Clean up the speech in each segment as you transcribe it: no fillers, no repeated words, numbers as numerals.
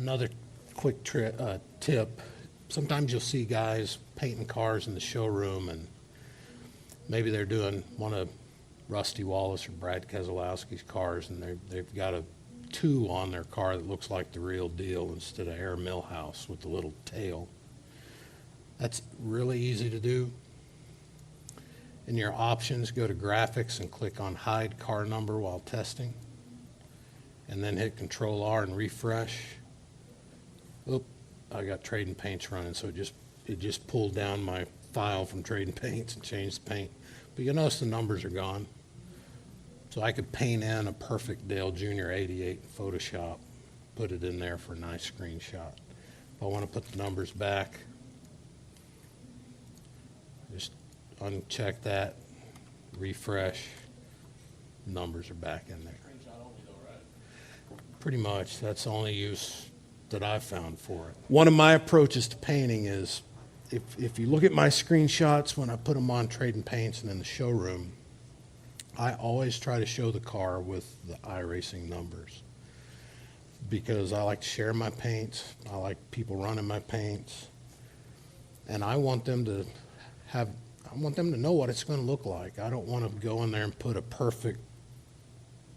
Another quick tip, sometimes you'll see guys painting cars in the showroom, and maybe they're doing one of Rusty Wallace or Brad Keselowski's cars, and they've got a 2 on their car that looks like the real deal instead of Air Millhouse with the little tail. That's really easy to do. In your options, go to graphics and click on hide car number while testing, and then hit Control R and refresh. Oop, I got Trading Paints running, so it just pulled down my file from Trading Paints and changed the paint. But you'll notice the numbers are gone. So I could paint in a perfect Dale Jr. 88 in Photoshop, put it in there for a nice screenshot. If I want to put the numbers back, just uncheck that, refresh, numbers are back in there. Pretty much, that's the only use that I've found for it. One of my approaches to painting is, if you look at my screenshots when I put them on Trading Paints and in the showroom, I always try to show the car with the iRacing numbers, because I like to share my paints, I like people running my paints, and I want them to know what it's going to look like. I don't want to go in there and put a perfect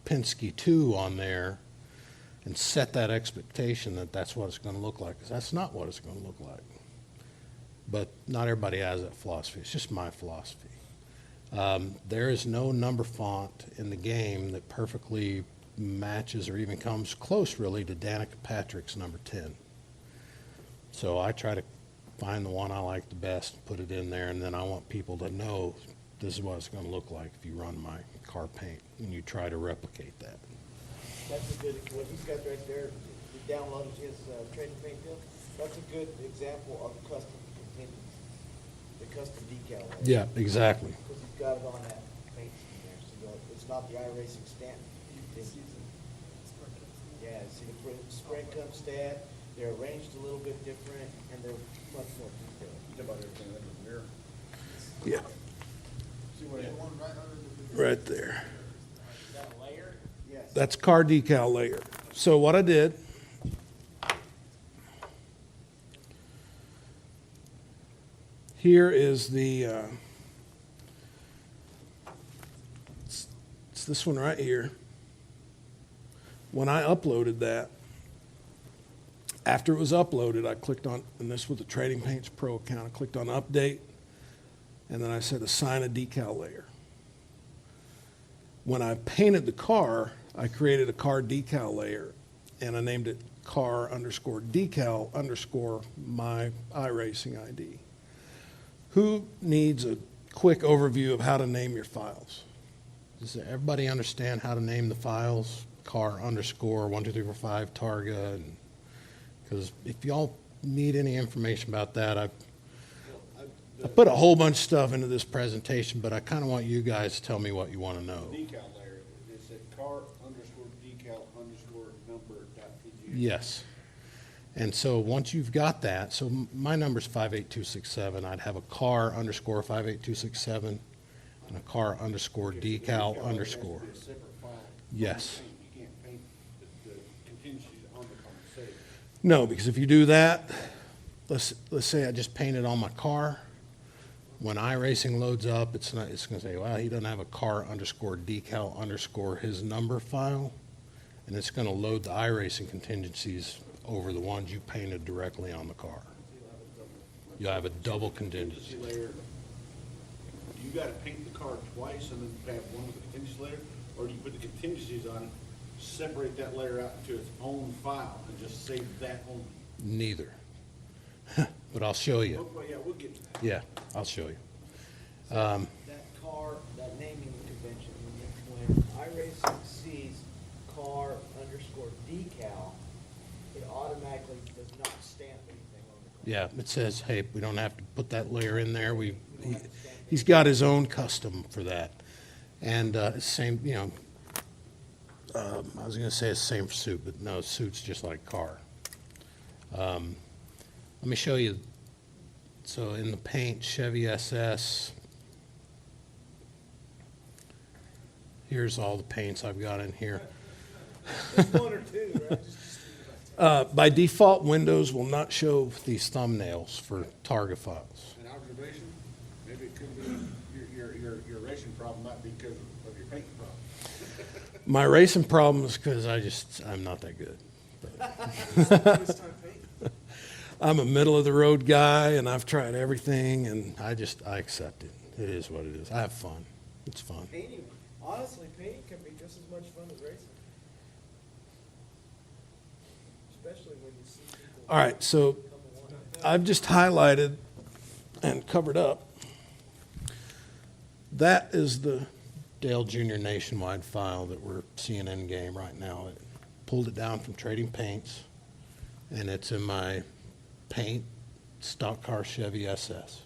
Penske 2 on there and set that expectation that that's what it's going to look like, because that's not what it's going to look like. But not everybody has that philosophy. It's just my philosophy. There is no number font in the game that perfectly matches or even comes close, really, to Danica Patrick's number 10. So I try to find the one I like the best, put it in there, and then I want people to know this is what it's going to look like if you run my car paint, and you try to replicate that. That's a good, what he's got right there, he downloaded his Trading Paint deal. That's a good example of custom contingency, the custom decal layer. Yeah, exactly. Because he's got it on that paint scheme there, so it's not the iRacing stamp. Yeah, see the spray cum stat, they're arranged a little bit different, and they're much more detailed. You talk about everything under the mirror. Yeah, See what it one right under the right there. Is that a layer? Yes. That's car decal layer. So what I did, here is the, it's this one right here. When I uploaded that, after it was uploaded, I clicked on, and this was the Trading Paints Pro account, I clicked on Update, and then I said Assign a Decal Layer. When I painted the car, I created a car decal layer, and I named it car_decal_ my iRacing ID. Who needs a quick overview of how to name your files? Does everybody understand how to name the files? car_12345 Targa, because if y'all need any information about that, I put a whole bunch of stuff into this presentation, but I kind of want you guys to tell me what you want to know. decal layer, is it car_decal_number.pgh? Yes. And so once you've got that, so my number's 58267. I'd have a car_58267 and a car_decal_. Yes. You can't paint the contingencies on the car and save. No, because if you do that, let's say I just painted on my car. When iRacing loads up, it's going to say, well, he doesn't have a car_decal_ his number file, and it's going to load the iRacing contingencies over the ones you painted directly on the car. You'll have a double contingency. Layer. Do you got to paint the car twice and then have one with the contingency layer, or do you put the contingencies on it, separate that layer out into its own file and just save that only? Neither. But I'll show you. Well, yeah, we'll get to that. Yeah, I'll show you. That car, that naming convention, when iRacing sees car_decal, it automatically does not stamp anything on the car. Yeah, it says, hey, we don't have to put that layer in there. He's got his own custom for that. And same, I was going to say it's the same for suit, but no, suit's just like car. Let me show you. So in the paint, Chevy SS, here's all the paints I've got in here. Just one or two, right? By default, Windows will not show these thumbnails for target files. An observation, maybe it could be your racing problem might be because of your painting problem. My racing problem is because I'm not that good. I'm a middle of the road guy, and I've tried everything, and I accept it. It is what it is. I have fun. It's fun. Painting, honestly, painting can be just as much fun as racing. Especially when you see people. All right, so come along. I've just highlighted and covered up. That is the Dale Jr. Nationwide file that we're seeing in game right now. It pulled it down from Trading Paints, and it's in my paint stock car Chevy SS.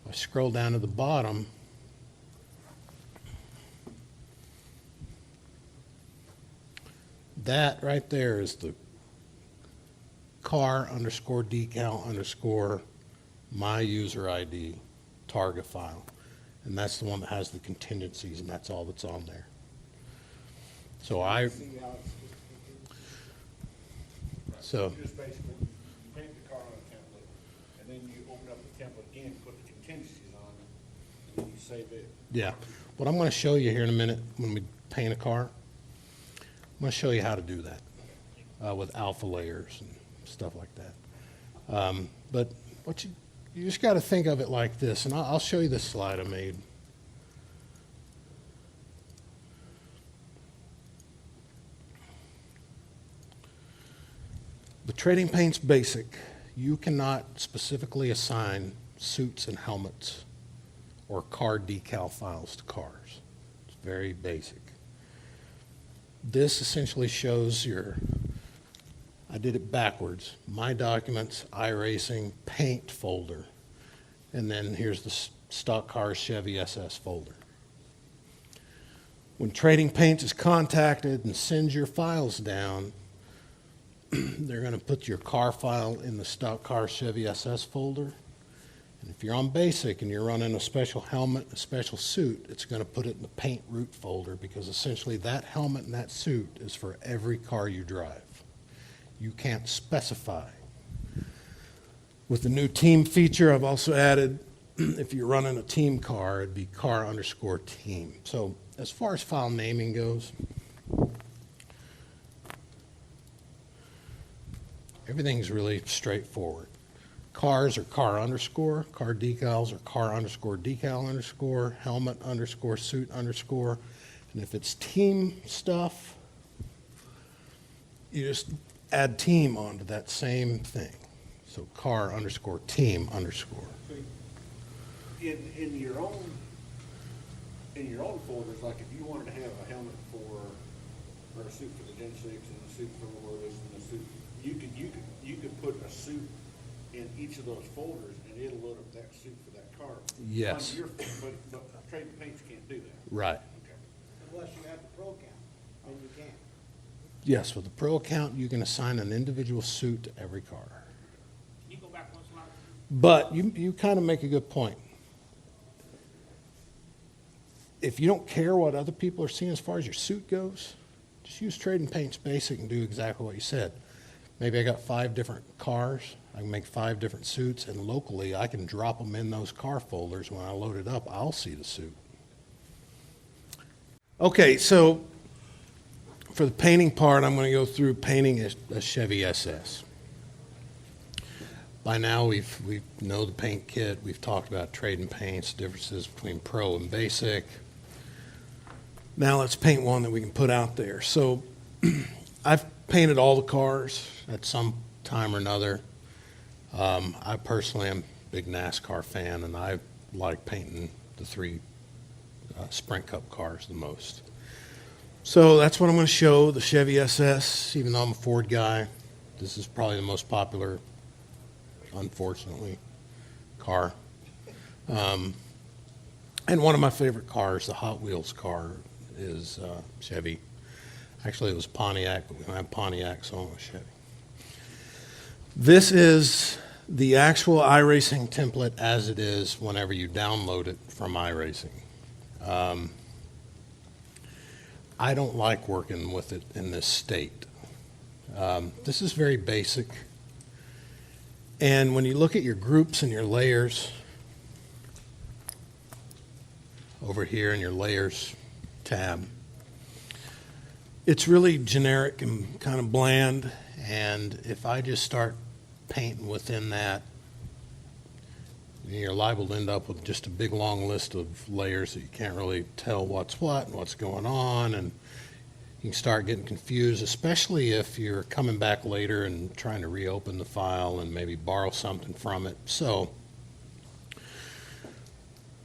I scroll down to the bottom. That right there is the car_decal_ my user ID target file. And that's the one that has the contingencies, and that's all that's on there. So See how it's just- So Just basically, you paint the car on a template, and then you open up the template again, put the contingencies on it, and then you save it. yeah, what I'm going to show you here in a minute when we paint a car, I'm going to show you how to do that with alpha layers and stuff like that. But what you just got to think of it like this, and I'll show you this slide I made. The Trading Paints Basic, you cannot specifically assign suits and helmets or car decal files to cars. It's very basic. This essentially shows I did it backwards, My Documents, iRacing, Paint folder, and then here's the Stock Cars Chevy SS folder. When Trading Paints is contacted and sends your files down, they're going to put your car file in the Stock Car Chevy SS folder. And if you're on basic and you're running a special helmet, a special suit, it's going to put it in the paint root folder, because essentially that helmet and that suit is for every car you drive. You can't specify. With the new team feature, I've also added, if you're running a team car, it'd be car_team. So as far as file naming goes, everything's really straightforward. Cars are car_, car decals are car_decal_, helmet _, suit_, and if it's team stuff, you just add team onto that same thing. So car_team_. In your own folders, like if you wanted to have a helmet for a suit for the Gen 6 and a suit for the Lotus and a suit, you could put a suit in each of those folders, and it'll load up that suit for that car. Yes. But Trading Paints can't do that. Right. Okay. Unless you have the pro account, then you can. Yes, with the pro account, you can assign an individual suit to every car. Can you go back one slide? But you kind of make a good point. If you don't care what other people are seeing as far as your suit goes, just use Trading Paints Basic and do exactly what you said. Maybe I got 5 different cars. I can make 5 different suits, and locally I can drop them in those car folders. When I load it up, I'll see the suit. Okay, so for the painting part, I'm going to go through painting a Chevy SS. By now, we know the paint kit. We've talked about Trading Paints, differences between pro and basic. Now let's paint one that we can put out there. So I've painted all the cars at some time or another. I personally am a big NASCAR fan, and I like painting the 3 Sprint Cup cars the most. So that's what I'm going to show, the Chevy SS. Even though I'm a Ford guy, this is probably the most popular, unfortunately, car. And one of my favorite cars, the Hot Wheels car, is Chevy. Actually, it was Pontiac, but we don't have Pontiac, so I'm a Chevy. This is the actual iRacing template as it is whenever you download it from iRacing. I don't like working with it in this state. This is very basic. And when you look at your groups and your layers, over here in your layers tab, it's really generic and kind of bland. And if I just start painting within that, you're liable to end up with just a big long list of layers that you can't really tell what's what and what's going on, and you can start getting confused, especially if you're coming back later and trying to reopen the file and maybe borrow something from it. So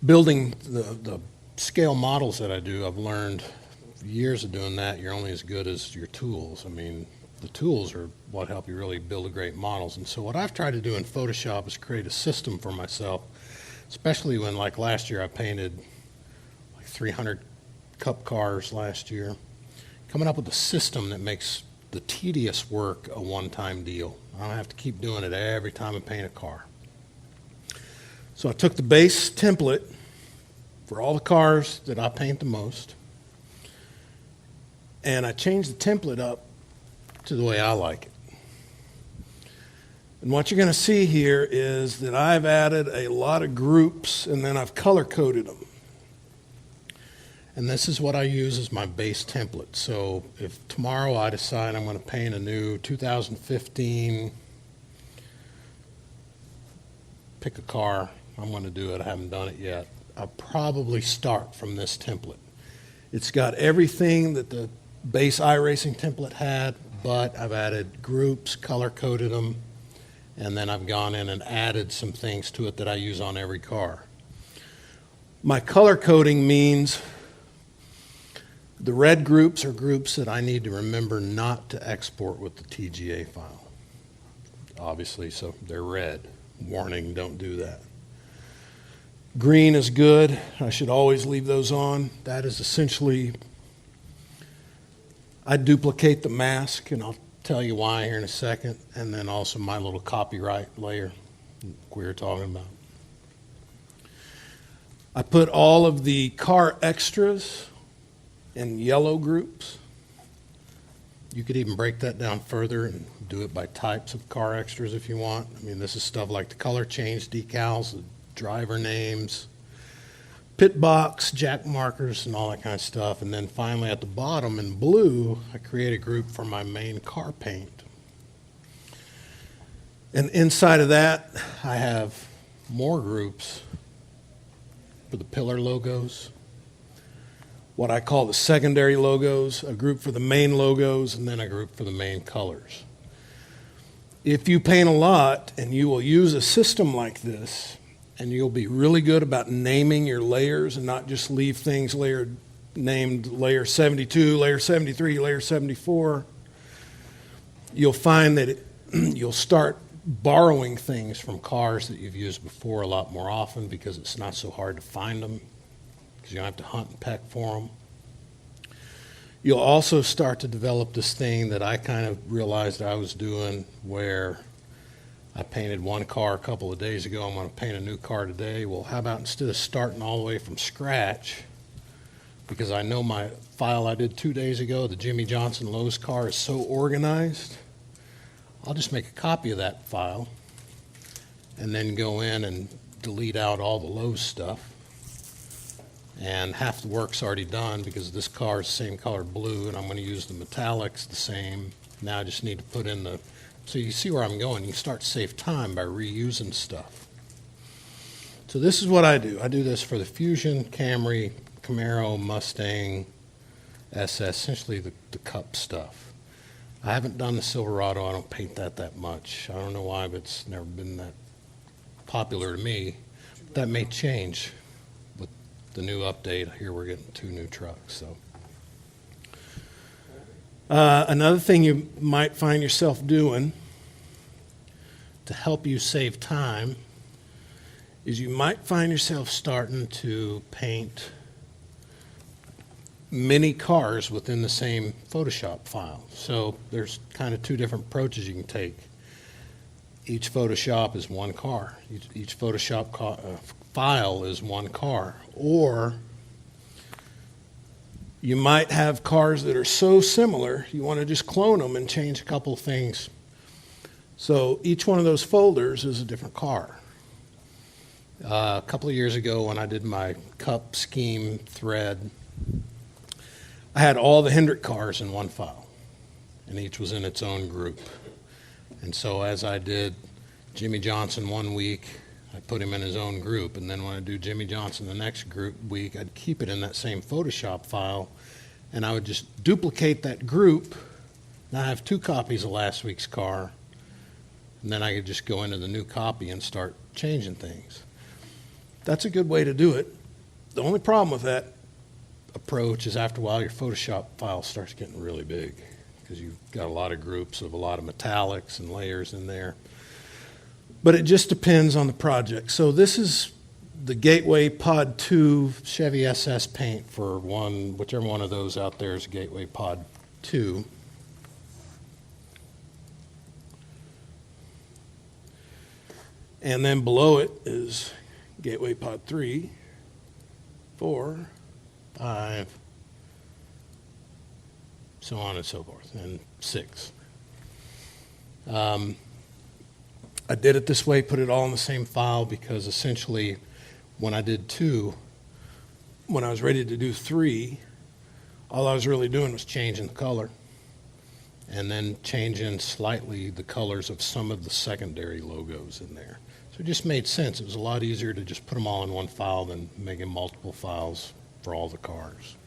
building the scale models that I do, I've learned years of doing that, you're only as good as your tools. I mean, the tools are what help you really build great models. And so what I've tried to do in Photoshop is create a system for myself, especially when, like last year, I painted like 300 cup cars last year, coming up with a system that makes the tedious work a one-time deal. I don't have to keep doing it every time I paint a car. So I took the base template for all the cars that I paint the most, and I changed the template up to the way I like it. And what you're going to see here is that I've added a lot of groups, and then I've color-coded them. And this is what I use as my base template. So if tomorrow I decide I'm going to paint a new 2015, pick a car, I'm going to do it. I haven't done it yet. I'll probably start from this template. It's got everything that the base iRacing template had, but I've added groups, color-coded them, and then I've gone in and added some things to it that I use on every car. My color coding means the red groups are groups that I need to remember not to export with the TGA file. Obviously, so they're red. Warning, don't do that. Green is good. I should always leave those on. That is essentially, I duplicate the mask, and I'll tell you why here in a second, and then also my little copyright layer we were talking about. I put all of the car extras in yellow groups. You could even break that down further and do it by types of car extras if you want. I mean, this is stuff like the color change decals, the driver names, pit box, jack markers, and all that kind of stuff. And then finally at the bottom in blue, I create a group for my main car paint. And inside of that, I have more groups for the pillar logos, what I call the secondary logos, a group for the main logos, and then a group for the main colors. If you paint a lot and you will use a system like this, and you'll be really good about naming your layers and not just leave things named layer 72, layer 73, layer 74, you'll find that you'll start borrowing things from cars that you've used before a lot more often, because it's not so hard to find them, because you don't have to hunt and peck for them. You'll also start to develop this thing that I kind of realized I was doing, where I painted one car a couple of days ago, I'm going to paint a new car today. Well, how about instead of starting all the way from scratch, because I know my file I did 2 days ago, the Jimmy Johnson Lowe's car, is so organized, I'll just make a copy of that file and then go in and delete out all the Lowe's stuff. And half the work's already done, because this car is the same color blue, and I'm going to use the metallics the same. Now I just need to put in the, so you see where I'm going. You start to save time by reusing stuff. So this is what I do. I do this for the Fusion, Camry, Camaro, Mustang, SS, essentially the cup stuff. I haven't done the Silverado. I don't paint that much. I don't know why, but it's never been that popular to me. That may change with the new update. Here we're getting 2 new trucks. So another thing you might find yourself doing to help you save time is you might find yourself starting to paint many cars within the same Photoshop file. So there's kind of 2 different approaches you can take. Each Photoshop is one car. Each Photoshop file is one car. Or You might have cars that are so similar, you want to just clone them and change a couple of things. So each one of those folders is a different car. A couple of years ago when I did my cup scheme thread, I had all the Hendrick cars in one file, and each was in its own group. And so as I did Jimmy Johnson one week, I put him in his own group, and then when I do Jimmy Johnson the next week, I'd keep it in that same Photoshop file, and I would just duplicate that group. Now I have 2 copies of last week's car, and then I could just go into the new copy and start changing things. That's a good way to do it. The only problem with that approach is after a while your Photoshop file starts getting really big because you've got a lot of groups of a lot of metallics and layers in there. But it just depends on the project. So this is the Gateway Pod 2 Chevy SS paint for whichever one of those out there is Gateway Pod 2. And then below it is Gateway Pod 3, 4, 5, so on and so forth, and 6. I did it this way, put it all in the same file, because essentially when I did 2, when I was ready to do 3, all I was really doing was changing the color and then changing slightly the colors of some of the secondary logos in there. So it just made sense. It was a lot easier to just put them all in one file than making multiple files for all the cars.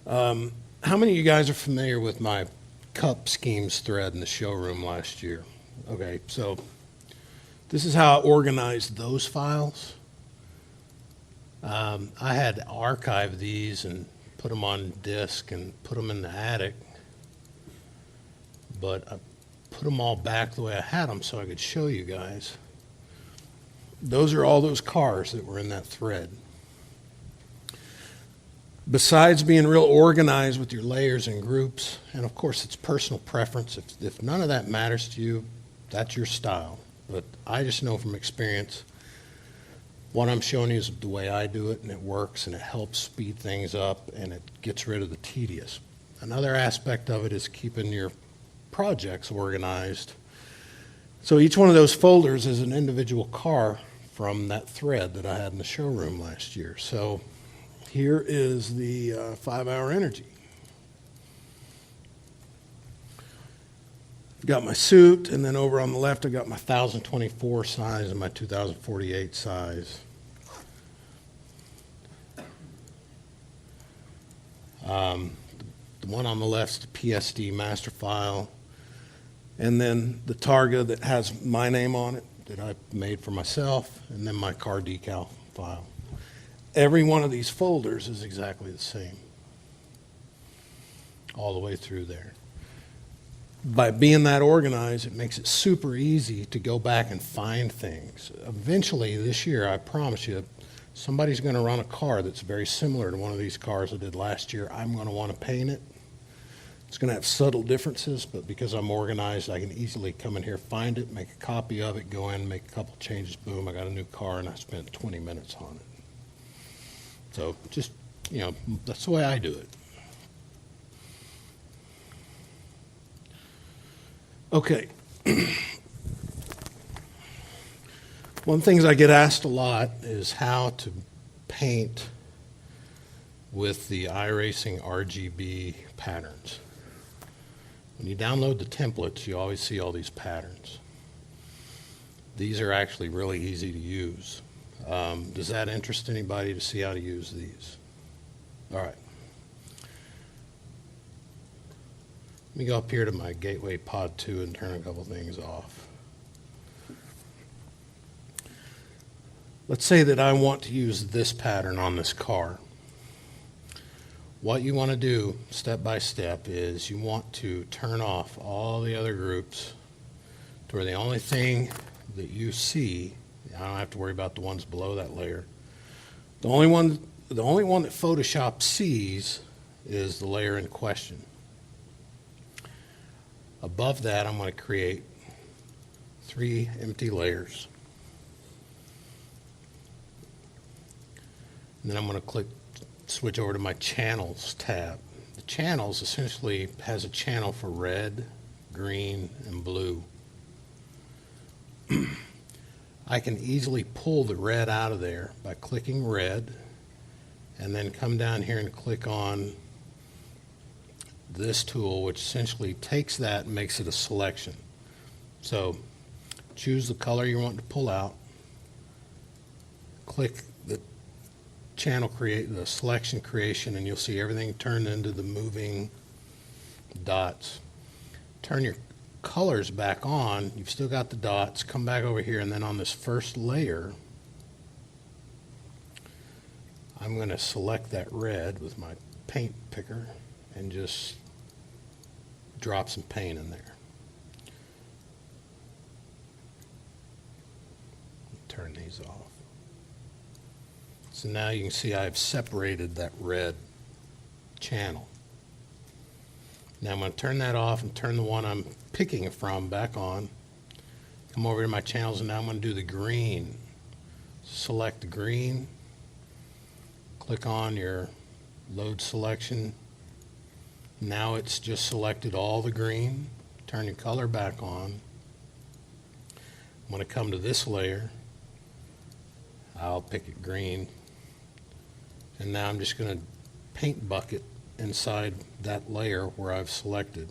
How many of you guys are familiar with my cup schemes thread in the showroom last year? Okay, so this is how I organized those files. I had to archive these and put them on disk and put them in the attic, but I put them all back the way I had them so I could show you guys. Those are all those cars that were in that thread. Besides being real organized with your layers and groups, and of course it's personal preference, if none of that matters to you, that's your style. But I just know from experience, what I'm showing you is the way I do it, and it works, and it helps speed things up, and it gets rid of the tedious. Another aspect of it is keeping your projects organized. So each one of those folders is an individual car from that thread that I had in the showroom last year. So here is the 5-hour energy. I've got my suit, and then over on the left I've got my 1024 size and my 2048 size. The one on the left is the PSD master file, and then the Targa that has my name on it that I made for myself, and then my car decal file. Every one of these folders is exactly the same, all the way through there. By being that organized, it makes it super easy to go back and find things. Eventually, this year, I promise you, somebody's going to run a car that's very similar to one of these cars I did last year. I'm going to want to paint it. It's going to have subtle differences, but because I'm organized, I can easily come in here, find it, make a copy of it, go in, make a couple changes, boom, I got a new car, and I spent 20 minutes on it. So just, that's the way I do it. Okay. One of the things I get asked a lot is how to paint with the iRacing RGB patterns. When you download the templates, you always see all these patterns. These are actually really easy to use. Does that interest anybody to see how to use these? All right. Let me go up here to my Gateway Pod 2 and turn a couple things off. Let's say that I want to use this pattern on this car. What you want to do, step by step, is you want to turn off all the other groups to where the only thing that you see, I don't have to worry about the ones below that layer. The only one that Photoshop sees is the layer in question. Above that, I'm going to create 3 empty layers. And then I'm going to switch over to my channels tab. The channels essentially has a channel for red, green, and blue. I can easily pull the red out of there by clicking red and then come down here and click on this tool, which essentially takes that and makes it a selection. So choose the color you want to pull out, click the the selection creation, and you'll see everything turned into the moving dots. Turn your colors back on. You've still got the dots. Come back over here, and then on this first layer, I'm going to select that red with my paint picker and just drop some paint in there. Turn these off. So now you can see I've separated that red channel. Now I'm going to turn that off and turn the one I'm picking it from back on. Come over to my channels, and now I'm going to do the green. Select the green. Click on your load selection. Now it's just selected all the green. Turn your color back on. I'm going to come to this layer. I'll pick it green. And now I'm just going to paint bucket inside that layer where I've selected.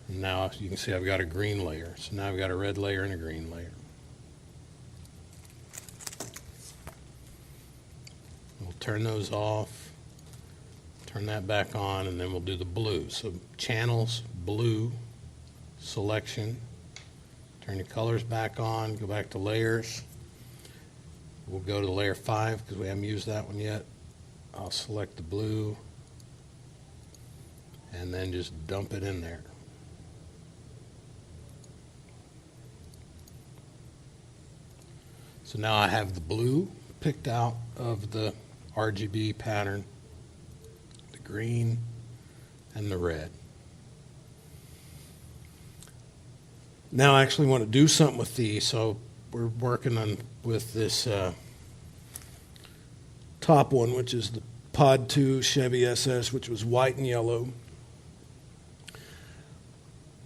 And now you can see I've got a green layer. So now I've got a red layer and a green layer. We'll turn those off, turn that back on, and then we'll do the blue. So channels, blue, selection, turn your colors back on, go back to layers. We'll go to layer 5 because we haven't used that one yet. I'll select the blue and then just dump it in there. So now I have the blue picked out of the RGB pattern, the green, and the red. Now I actually want to do something with these, so we're working on with this top one, which is the Pod 2 Chevy SS, which was white and yellow.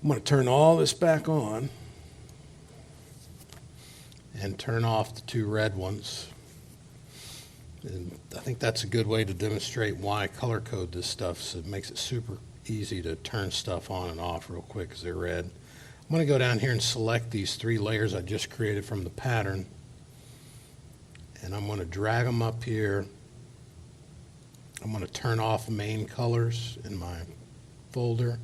I'm going to turn all this back on and turn off the 2 red ones. And I think that's a good way to demonstrate why I color code this stuff, so it makes it super easy to turn stuff on and off real quick because they're red. I'm going to go down here and select these 3 layers I just created from the pattern, and I'm going to drag them up here. I'm going to turn off main colors in my folder,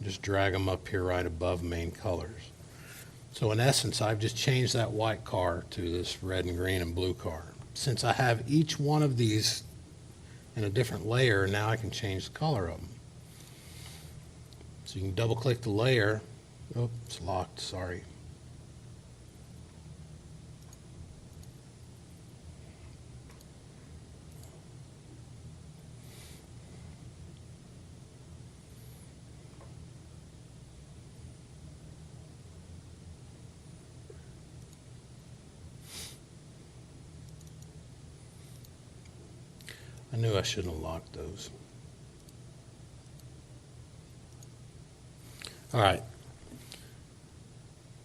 just drag them up here right above main colors. So in essence, I've just changed that white car to this red and green and blue car. Since I have each one of these in a different layer, now I can change the color of them. So you can double click the layer. Oh, it's locked, sorry. I knew I shouldn't have locked those. All right.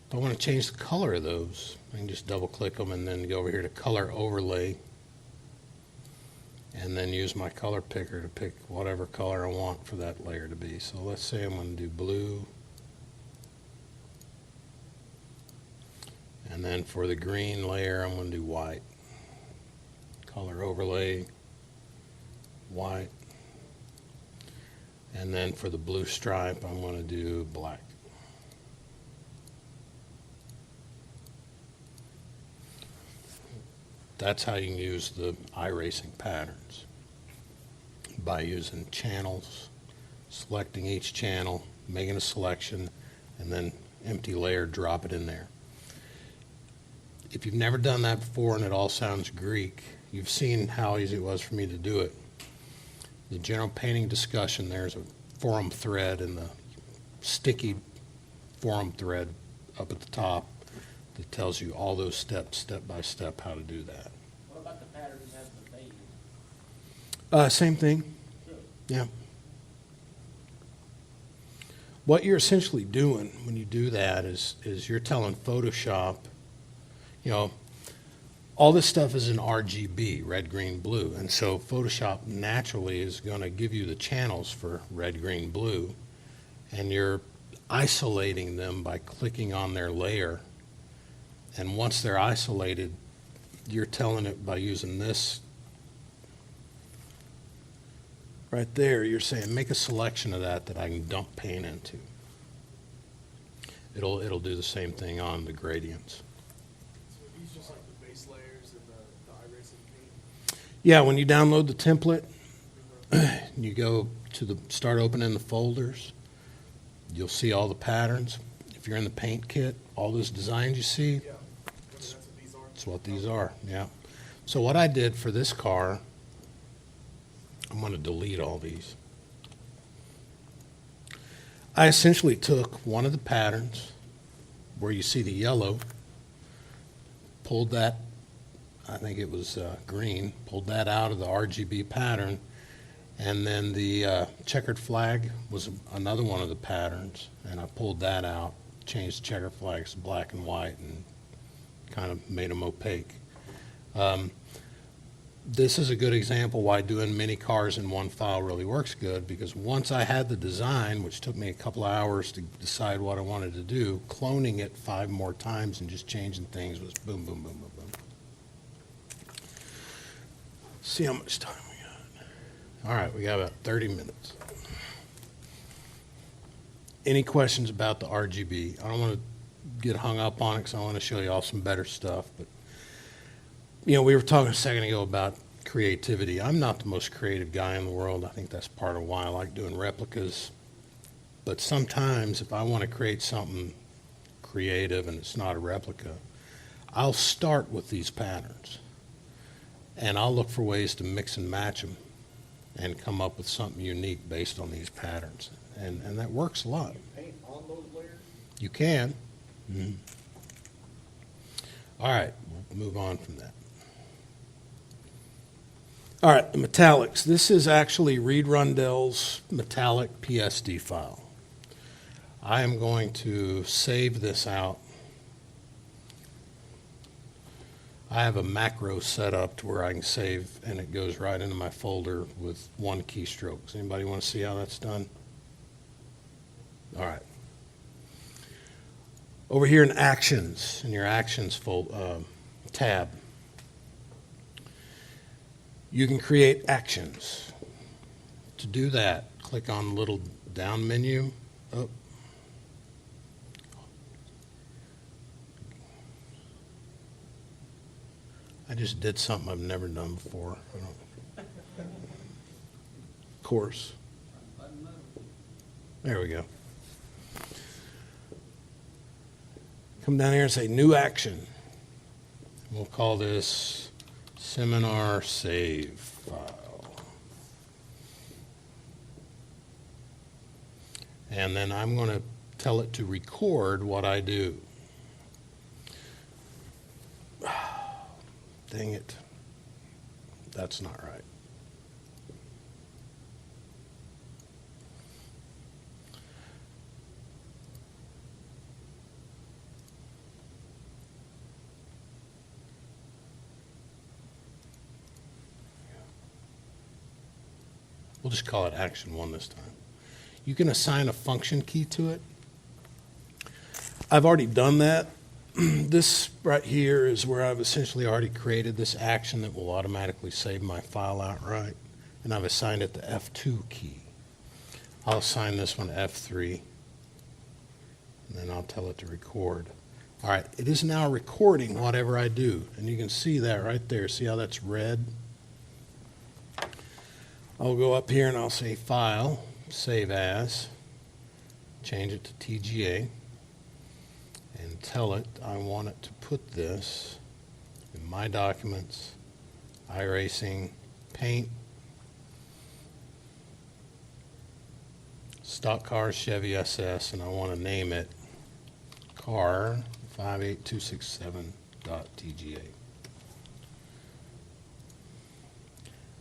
If I want to change the color of those, I can just double click them and then go over here to color overlay and then use my color picker to pick whatever color I want for that layer to be. So let's say I'm going to do blue, and then for the green layer I'm going to do white. Color overlay, white, and then for the blue stripe I'm going to do black. That's how you can use the iRacing patterns, by using channels, selecting each channel, making a selection, and then empty layer, drop it in there. If you've never done that before and it all sounds Greek, you've seen how easy it was for me to do it. The general painting discussion, there's a forum thread and the sticky forum thread up at the top that tells you all those steps, step by step, how to do that. What about the pattern that has the base? Same thing. Yeah. What you're essentially doing when you do that is you're telling Photoshop, you know, all this stuff is in RGB, red, green, blue. And so Photoshop naturally is going to give you the channels for red, green, blue. And you're isolating them by clicking on their layer. And once they're isolated, you're telling it by using this right there, you're saying make a selection of that I can dump paint into. It'll do the same thing on the gradients. So are these just like the base layers and the iRacing paint? Yeah, when you download the template, you go to start opening the folders, you'll see all the patterns. If you're in the paint kit, all those designs you see, Yeah. That's what these are? that's what these are, yeah. So what I did for this car, I'm going to delete all these. I essentially took one of the patterns where you see the yellow, pulled that, I think it was green, pulled that out of the RGB pattern, and then the checkered flag was another one of the patterns, and I pulled that out, changed checkered flags to black and white, and kind of made them opaque. This is a good example why doing many cars in one file really works good, because once I had the design, which took me a couple of hours to decide what I wanted to do, cloning it 5 more times and just changing things was boom, boom, boom, boom, boom. See how much time we got. All right, we got about 30 minutes. Any questions about the RGB? I don't want to get hung up on it because I want to show you all some better stuff, but you know, we were talking a second ago about creativity. I'm not the most creative guy in the world. I think that's part of why I like doing replicas. But sometimes if I want to create something creative and it's not a replica, I'll start with these patterns. And I'll look for ways to mix and match them and come up with something unique based on these patterns. And that works a lot. Paint on those layers? You can. Mm-hmm. All right, we'll move on from that. All right, the metallics. This is actually Reed Rundell's metallic PSD file. I am going to save this out. I have a macro set up to where I can save, and it goes right into my folder with one keystroke. Does anybody want to see how that's done? All right. Over here in Actions, in your Actions tab, you can create actions. To do that, click on the little down menu. Oh. I just did something I've never done before. Course. There we go. Come down here and say New Action. We'll call this Seminar Save File. And then I'm going to tell it to record what I do. Dang it. That's not right. We'll just call it Action 1 this time. You can assign a function key to it. I've already done that. This right here is where I've essentially already created this action that will automatically save my file outright, and I've assigned it the F2 key. I'll assign this one F3, and then I'll tell it to record. All right, it is now recording whatever I do, and you can see that right there. See how that's red? I'll go up here and I'll say File, Save As, change it to TGA, and tell it I want it to put this in My Documents, iRacing, Paint, Stock Cars Chevy SS, and I want to name it Car 58267.tga.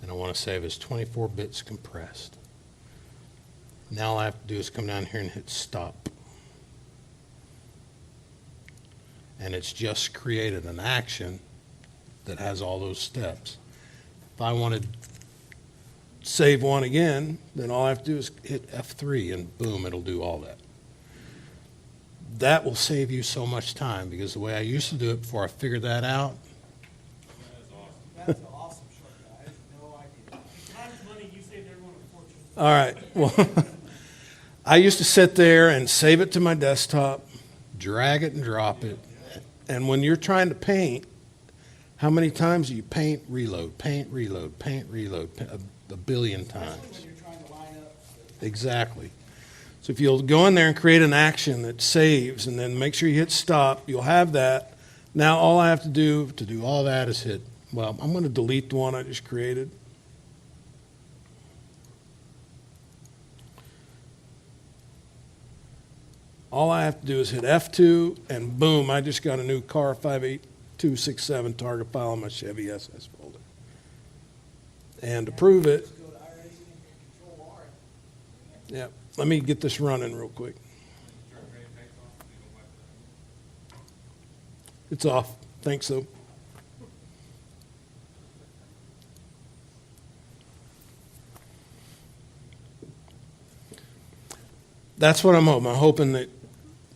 and I want to save as 24 bits compressed. Now all I have to do is come down here and hit stop. And it's just created an action that has all those steps. If I want to save one again, then all I have to do is hit F3 and boom, it'll do all that. That will save you so much time, because the way I used to do it before I figured that out, That's an awesome shortcut. I had no idea. Time's money, you saved everyone a fortune. all right, well, I used to sit there and save it to my desktop, drag it and drop it. And when you're trying to paint, how many times do you paint, reload, paint, reload, paint, reload? A billion times. When you're trying to line up. Exactly. So if you'll go in there and create an action that saves and then make sure you hit stop, you'll have that. Now all I have to do all that is hit, well, I'm going to delete the one I just created. All I have to do is hit F2 and boom, I just got a new car 58267 target file in my Chevy SS folder. And to prove it, Go to iRacing and Control R. yeah, let me get this running real quick. It's off. Think so. That's what I'm hoping. I'm hoping that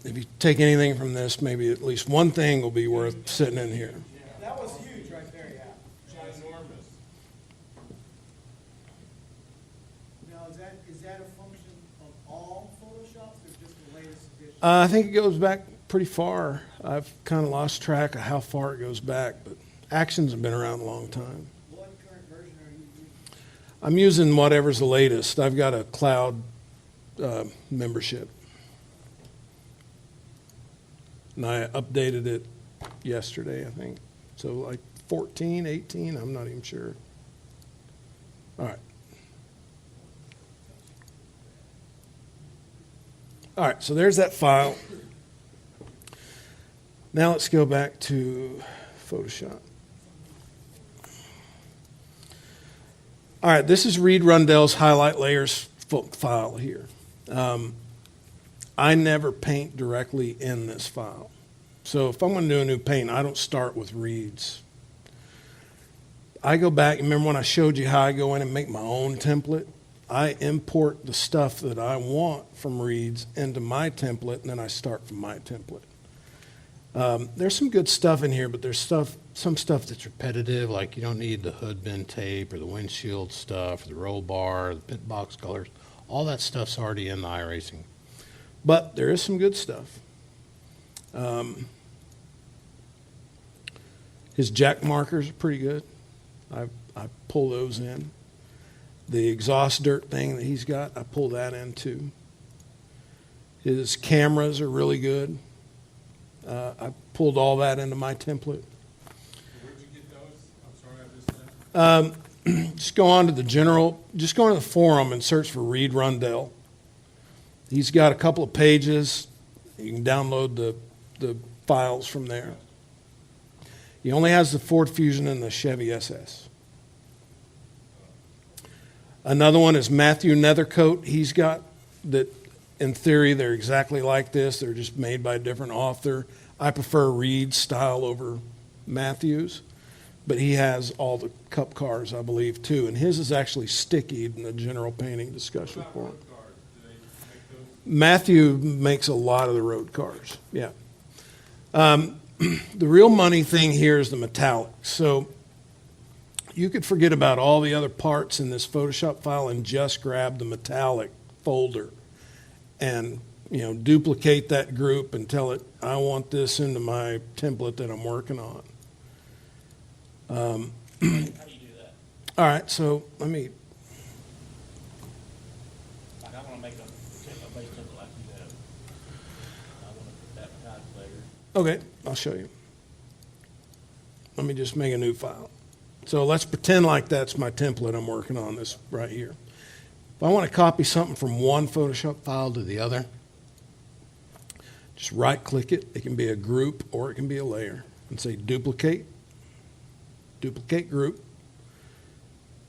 if you take anything from this, maybe at least one thing will be worth sitting in here. That was huge right there, yeah. Ginormous. Now, is that a function of all Photoshops or just the latest edition? I think it goes back pretty far. I've kind of lost track of how far it goes back, but actions have been around a long time. What current version are you using? I'm using whatever's the latest. I've got a cloud membership. And I updated it yesterday, I think. So like 14, 18, I'm not even sure. All right. All right, so there's that file. Now let's go back to Photoshop. All right, this is Reed Rundell's highlight layers file here. I never paint directly in this file. So if I'm going to do a new paint, I don't start with Reed's. I go back, remember when I showed you how I go in and make my own template? I import the stuff that I want from Reed's into my template, and then I start from my template. There's some good stuff in here, but there's some stuff that's repetitive, like you don't need the hood bin tape or the windshield stuff, or the roll bar, the pit box colors. All that stuff's already in the iRacing. But there is some good stuff. His jack markers are pretty good. I pull those in. The exhaust dirt thing that he's got, I pull that in too. His cameras are really good. I pulled all that into my template. Where'd you get those? I'm sorry, I missed that. Just go on to just go on to the forum and search for Reed Rundell. He's got a couple of pages. You can download the files from there. He only has the Ford Fusion and the Chevy SS. Another one is Matthew Nethercoat. He's got that, in theory, they're exactly like this. They're just made by a different author. I prefer Reed's style over Matthew's, but he has all the cup cars, I believe, too. And his is actually stickied in the general painting discussion forum. Road cars, do they make those? Matthew makes a lot of the road cars, yeah. The real money thing here is the metallics. So you could forget about all the other parts in this Photoshop file and just grab the metallic folder and duplicate that group and tell it, I want this into my template that I'm working on. How do you do that? All right, so let me, Like, I want to make a base template like you have. I want to put that metallic layer. okay, I'll show you. Let me just make a new file. So let's pretend like that's my template I'm working on, this right here. If I want to copy something from one Photoshop file to the other, just right-click it. It can be a group or it can be a layer. And say duplicate, duplicate group,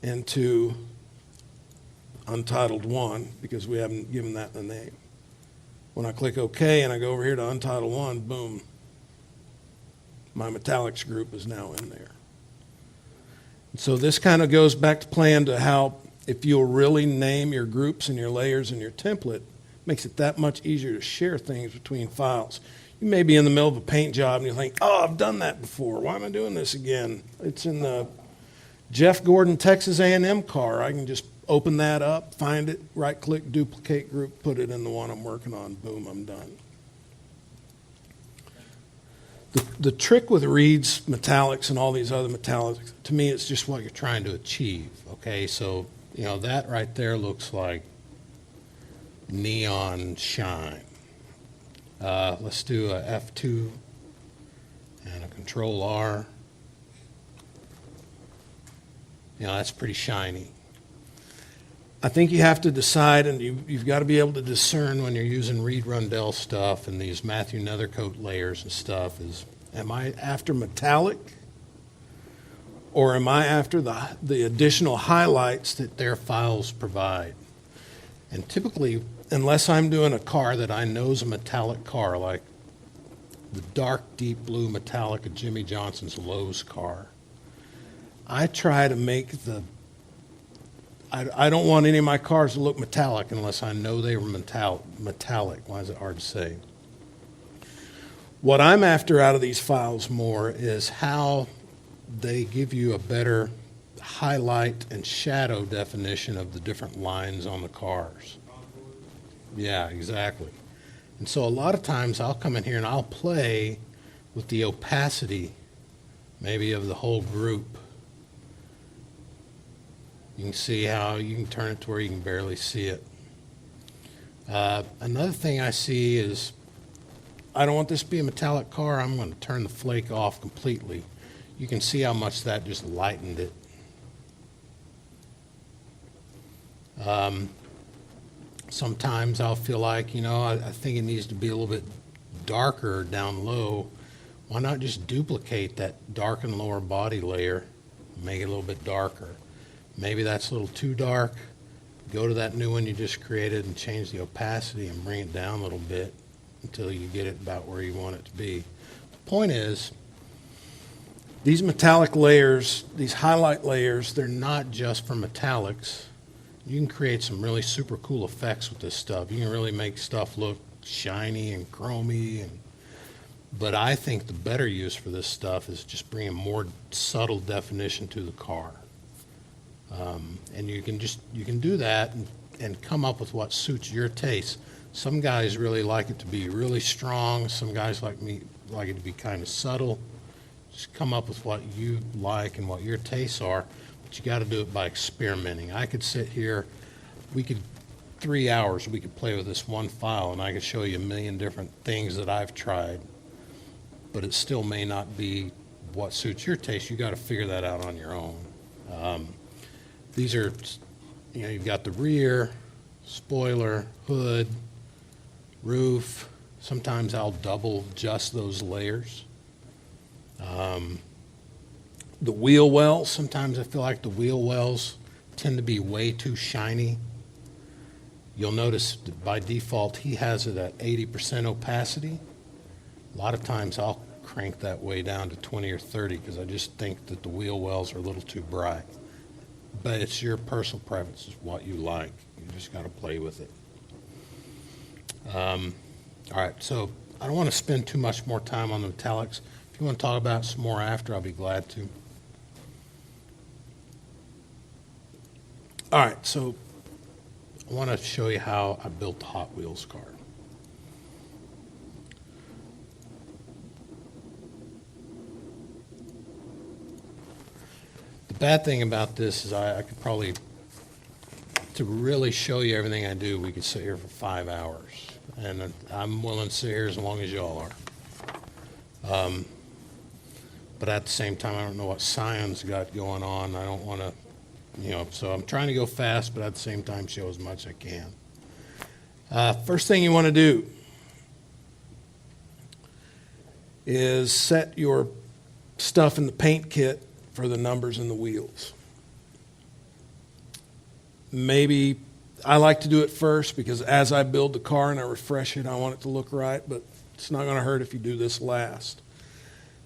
into Untitled 1 because we haven't given that the name. When I click OK and I go over here to Untitled 1, boom, my metallics group is now in there. So this kind of goes back to plan to how if you'll really name your groups and your layers and your template, makes it that much easier to share things between files. You may be in the middle of a paint job and you think, oh, I've done that before. Why am I doing this again? It's in the Jeff Gordon Texas A&M car. I can just open that up, find it, right-click, duplicate group, put it in the one I'm working on. Boom, I'm done. The trick with reeds, metallics, and all these other metallics, to me, it's just what you're trying to achieve. Okay, so that right there looks like neon shine. Let's do a F2 and a Control R. That's pretty shiny. I think you have to decide, and you've got to be able to discern when you're using Reed Rundell stuff and these Matthew Nethercoat layers and stuff is, am I after metallic or am I after the additional highlights that their files provide? And typically, unless I'm doing a car that I know is a metallic car, like the dark deep blue metallic of Jimmy Johnson's Lowe's car, I try to make I don't want any of my cars to look metallic unless I know they were metallic. Why is it hard to say? What I'm after out of these files more is how they give you a better highlight and shadow definition of the different lines on the cars. Yeah, exactly. And so a lot of times I'll come in here and I'll play with the opacity maybe of the whole group. You can see how you can turn it to where you can barely see it. Another thing I see is I don't want this to be a metallic car. I'm going to turn the flake off completely. You can see how much that just lightened it. Sometimes I'll feel like, I think it needs to be a little bit darker down low. Why not just duplicate that darken lower body layer, make it a little bit darker? Maybe that's a little too dark. Go to that new one you just created and change the opacity and bring it down a little bit until you get it about where you want it to be. The point is, these metallic layers, these highlight layers, they're not just for metallics. You can create some really super cool effects with this stuff. You can really make stuff look shiny and chromy. But I think the better use for this stuff is just bringing more subtle definition to the car. And you can do that and come up with what suits your taste. Some guys really like it to be really strong. Some guys like me like it to be kind of subtle. Just come up with what you like and what your tastes are. But you got to do it by experimenting. I could sit here, 3 hours, we could play with this one file, and I could show you a million different things that I've tried. But it still may not be what suits your taste. You got to figure that out on your own. These are, you've got the rear, spoiler, hood, roof. Sometimes I'll double just those layers. The wheel wells, sometimes I feel like the wheel wells tend to be way too shiny. You'll notice that by default he has it at 80% opacity. A lot of times I'll crank that way down to 20 or 30 because I just think that the wheel wells are a little too bright. But it's your personal preference, is what you like. You just got to play with it. All right, so I don't want to spend too much more time on the metallics. If you want to talk about it some more after, I'll be glad to. All right, so I want to show you how I built the Hot Wheels car. The bad thing about this is I could probably, to really show you everything I do, we could sit here for 5 hours. And I'm willing to sit here as long as y'all are. But at the same time, I don't know what Scion's got going on. I don't want to, so I'm trying to go fast, but at the same time show as much as I can. First thing you want to do is set your stuff in the paint kit for the numbers and the wheels. maybe I like to do it first because as I build the car and I refresh it, I want it to look right, but it's not going to hurt if you do this last.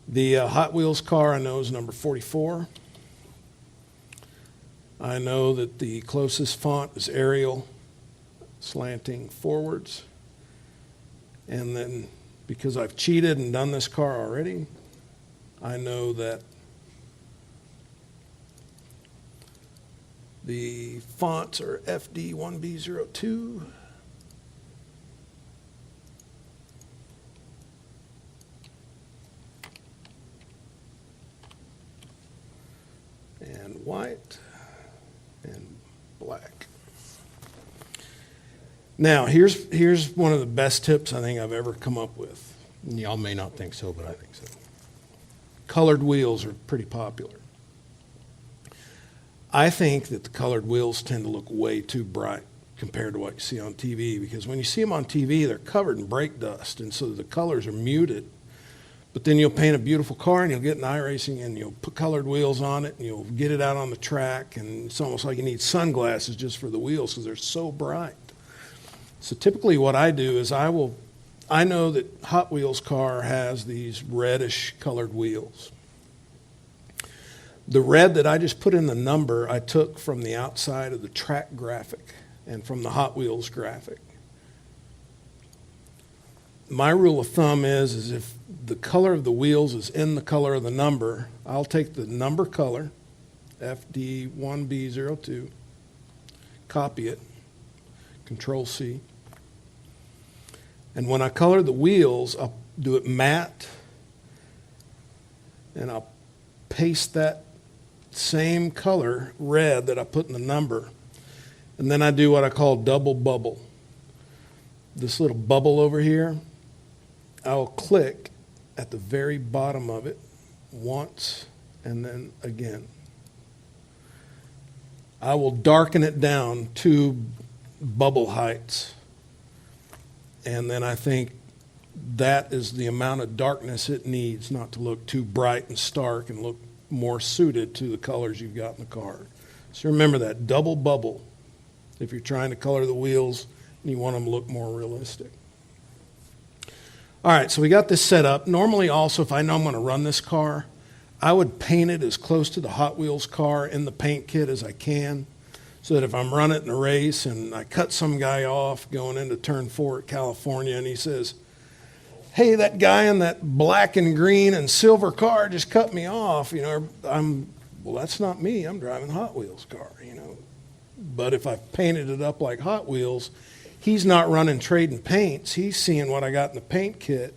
The Hot Wheels car I know is number 44. I know that the closest font is Arial, slanting forwards. And then because I've cheated and done this car already, I know that the fonts are FD1B02. And white and black. Now, here's one of the best tips I think I've ever come up with. And y'all may not think so, but I think so. Colored wheels are pretty popular. I think that the colored wheels tend to look way too bright compared to what you see on TV, because when you see them on TV, they're covered in brake dust, and so the colors are muted. But then you'll paint a beautiful car, and you'll get an iRacing, and you'll put colored wheels on it, and you'll get it out on the track, and it's almost like you need sunglasses just for the wheels because they're so bright. So typically what I do is I know that Hot Wheels car has these reddish colored wheels. The red that I just put in the number, I took from the outside of the track graphic and from the Hot Wheels graphic. My rule of thumb is if the color of the wheels is in the color of the number, I'll take the number color, FD1B02, copy it, Control C. And when I color the wheels, I'll do it matte, and I'll paste that same color, red, that I put in the number. And then I do what I call double bubble. This little bubble over here, I'll click at the very bottom of it once and then again. I will darken it down to bubble heights. And then I think that is the amount of darkness it needs not to look too bright and stark and look more suited to the colors you've got in the car. So remember that double bubble if you're trying to color the wheels and you want them to look more realistic. All right, so we got this set up. Normally also, if I know I'm going to run this car, I would paint it as close to the Hot Wheels car in the paint kit as I can, so that if I'm running it in a race and I cut some guy off going into turn 4 at California and he says, hey, that guy in that black and green and silver car just cut me off, well, that's not me. I'm driving a Hot Wheels car, But if I've painted it up like Hot Wheels, he's not running trading paints. He's seeing what I got in the paint kit.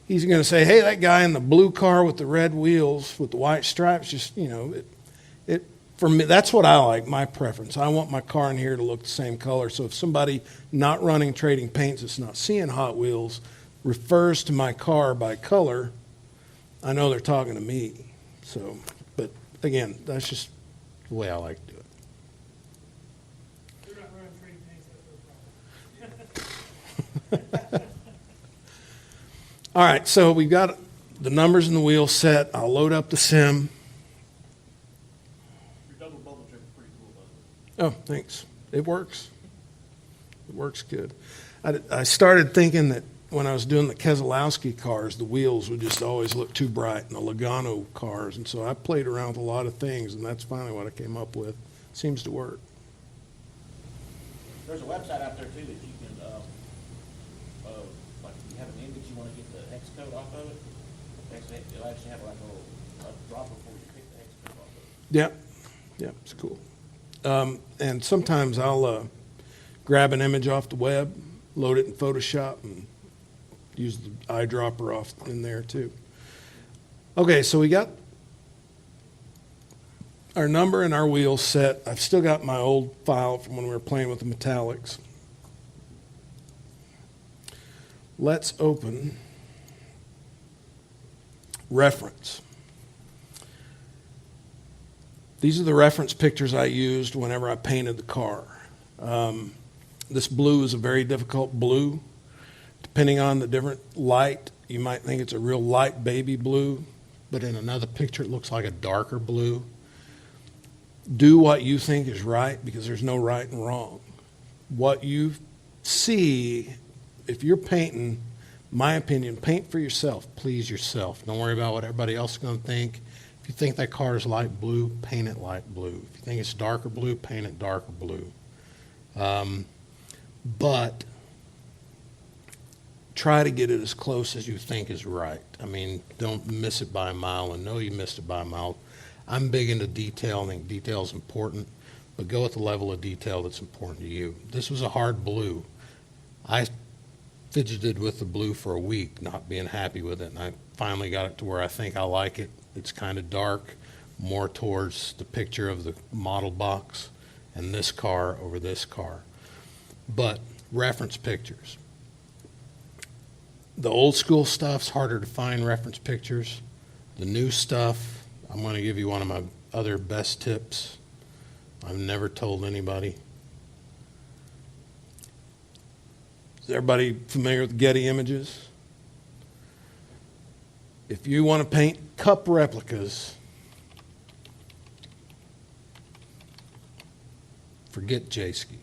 He's going to say, hey, that guy in the blue car with the red wheels with the white stripes, for me, that's what I like, my preference. I want my car in here to look the same color. So if somebody not running trading paints that's not seeing Hot Wheels refers to my car by color, I know they're talking to me. So, but again, that's just the way I like to do it. They're not running trading paints, that's their problem. All right, so we've got the numbers and the wheels set. I'll load up the sim. Your double bubble trick is pretty cool, though. Oh, thanks. It works. It works good. I started thinking that when I was doing the Keselowski cars, the wheels would just always look too bright, and the Logano cars, and so I played around with a lot of things, and that's finally what I came up with. Seems to work. There's a website out there, too, that you can, like, if you have an image, you want to get the hex code off of it, it'll actually have like a dropper for you to pick the hex code off of it. Yeah, it's cool. And sometimes I'll grab an image off the web, load it in Photoshop, and use the eyedropper off in there too. Okay, so we got our number and our wheels set. I've still got my old file from when we were playing with the metallics. Let's open reference. These are the reference pictures I used whenever I painted the car. This blue is a very difficult blue. Depending on the different light, you might think it's a real light baby blue, but in another picture it looks like a darker blue. do what you think is right, because there's no right and wrong. What you see, if you're painting, my opinion, paint for yourself, please yourself. Don't worry about what everybody else is going to think. If you think that car is light blue, paint it light blue. If you think it's darker blue, paint it darker blue. But try to get it as close as you think is right. I mean, don't miss it by a mile, and know you missed it by a mile. I'm big into detail. I think detail is important, but go at the level of detail that's important to you. This was a hard blue. I fidgeted with the blue for a week, not being happy with it, and I finally got it to where I think I like it. It's kind of dark, more towards the picture of the model box and this car over this car. But reference pictures. The old school stuff's harder to find reference pictures. The new stuff, I'm going to give you one of my other best tips I've never told anybody. Is everybody familiar with Getty Images? If you want to paint cup replicas, forget J-Ski.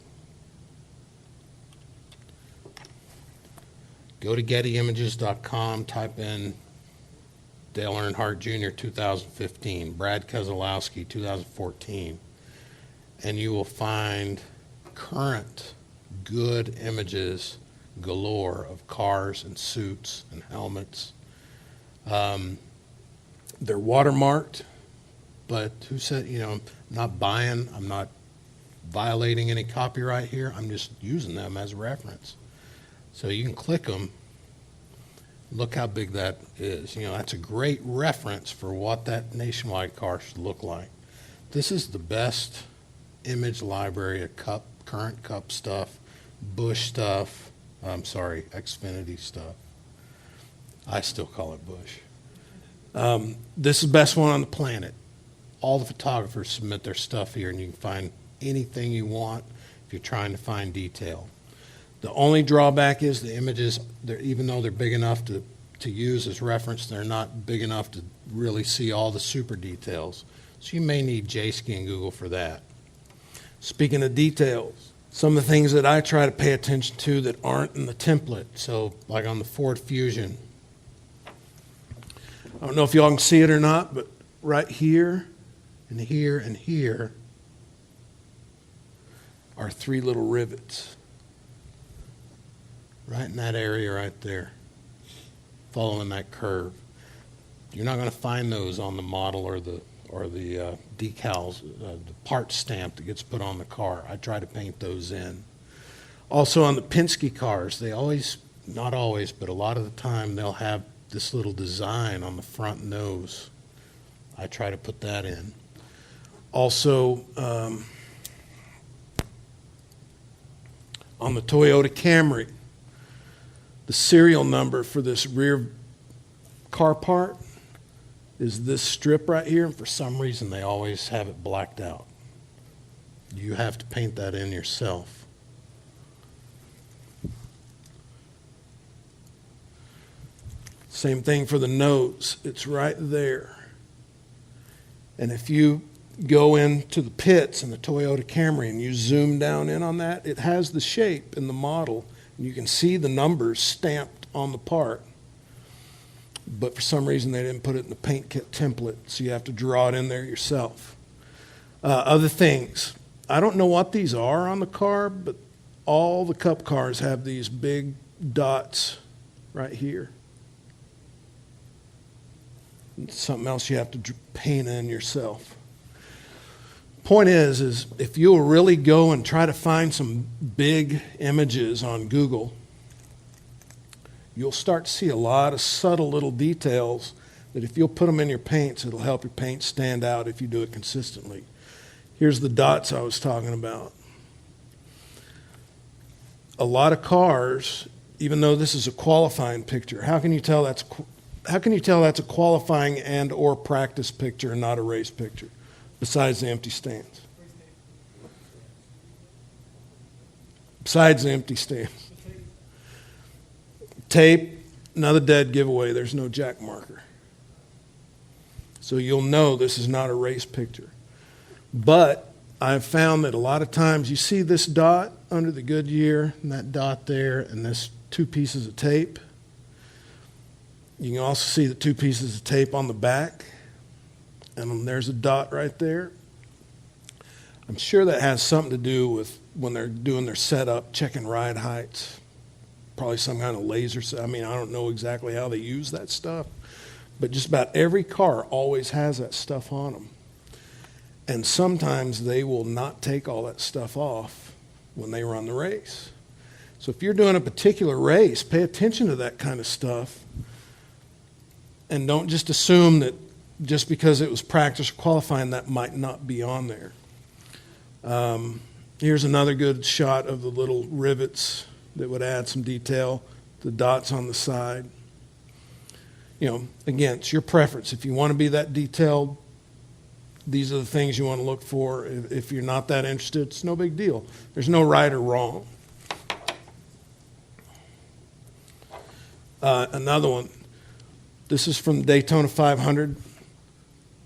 Go to gettyimages.com, type in Dale Earnhardt Jr. 2015, Brad Keselowski 2014, and you will find current good images galore of cars and suits and helmets. They're watermarked, but who said, I'm not buying, I'm not violating any copyright here, I'm just using them as a reference. So you can click them. Look how big that is. That's a great reference for what that nationwide car should look like. This is the best image library of current Cup stuff, Busch stuff, Xfinity stuff. I still call it Busch. This is the best one on the planet. All the photographers submit their stuff here, and you can find anything you want if you're trying to find detail. The only drawback is the images, even though they're big enough to use as reference, they're not big enough to really see all the super details. So you may need J-Ski and Google for that. Speaking of details, some of the things that I try to pay attention to that aren't in the template. So like on the Ford Fusion, I don't know if y'all can see it or not, but right here and here and here are 3 little rivets. Right in that area right there, following that curve. You're not going to find those on the model or the decals, the part stamp that gets put on the car. I try to paint those in. Also on the Penske cars, they always, not always, but a lot of the time they'll have this little design on the front nose. I try to put that in. Also, on the Toyota Camry, the serial number for this rear car part is this strip right here, and for some reason they always have it blacked out. You have to paint that in yourself. Same thing for the nose. It's right there. And if you go into the pits in the Toyota Camry and you zoom down in on that, it has the shape in the model. You can see the numbers stamped on the part, but for some reason they didn't put it in the paint kit template, so you have to draw it in there yourself. Other things, I don't know what these are on the car, but all the Cup cars have these big dots right here. It's something else you have to paint in yourself. Point is if you'll really go and try to find some big images on Google, you'll start to see a lot of subtle little details that if you'll put them in your paints, it'll help your paint stand out if you do it consistently. Here's the dots I was talking about. A lot of cars, even though this is a qualifying picture, how can you tell that's a qualifying and or practice picture and not a race picture? Besides the empty stands. Besides the empty stands. Tape, another dead giveaway. There's no jack marker. So you'll know this is not a race picture. But I've found that a lot of times you see this dot under the Goodyear and that dot there and this 2 pieces of tape. You can also see the 2 pieces of tape on the back, and there's a dot right there. I'm sure that has something to do with when they're doing their setup, checking ride heights, probably some kind of laser. I mean, I don't know exactly how they use that stuff, but just about every car always has that stuff on them. And sometimes they will not take all that stuff off when they run the race. So if you're doing a particular race, pay attention to that kind of stuff. And don't just assume that just because it was practice or qualifying, that might not be on there. Here's another good shot of the little rivets that would add some detail, the dots on the side. You know, again, it's your preference. If you want to be that detailed, these are the things you want to look for. If you're not that interested, it's no big deal. There's no right or wrong. Another one. This is from the Daytona 500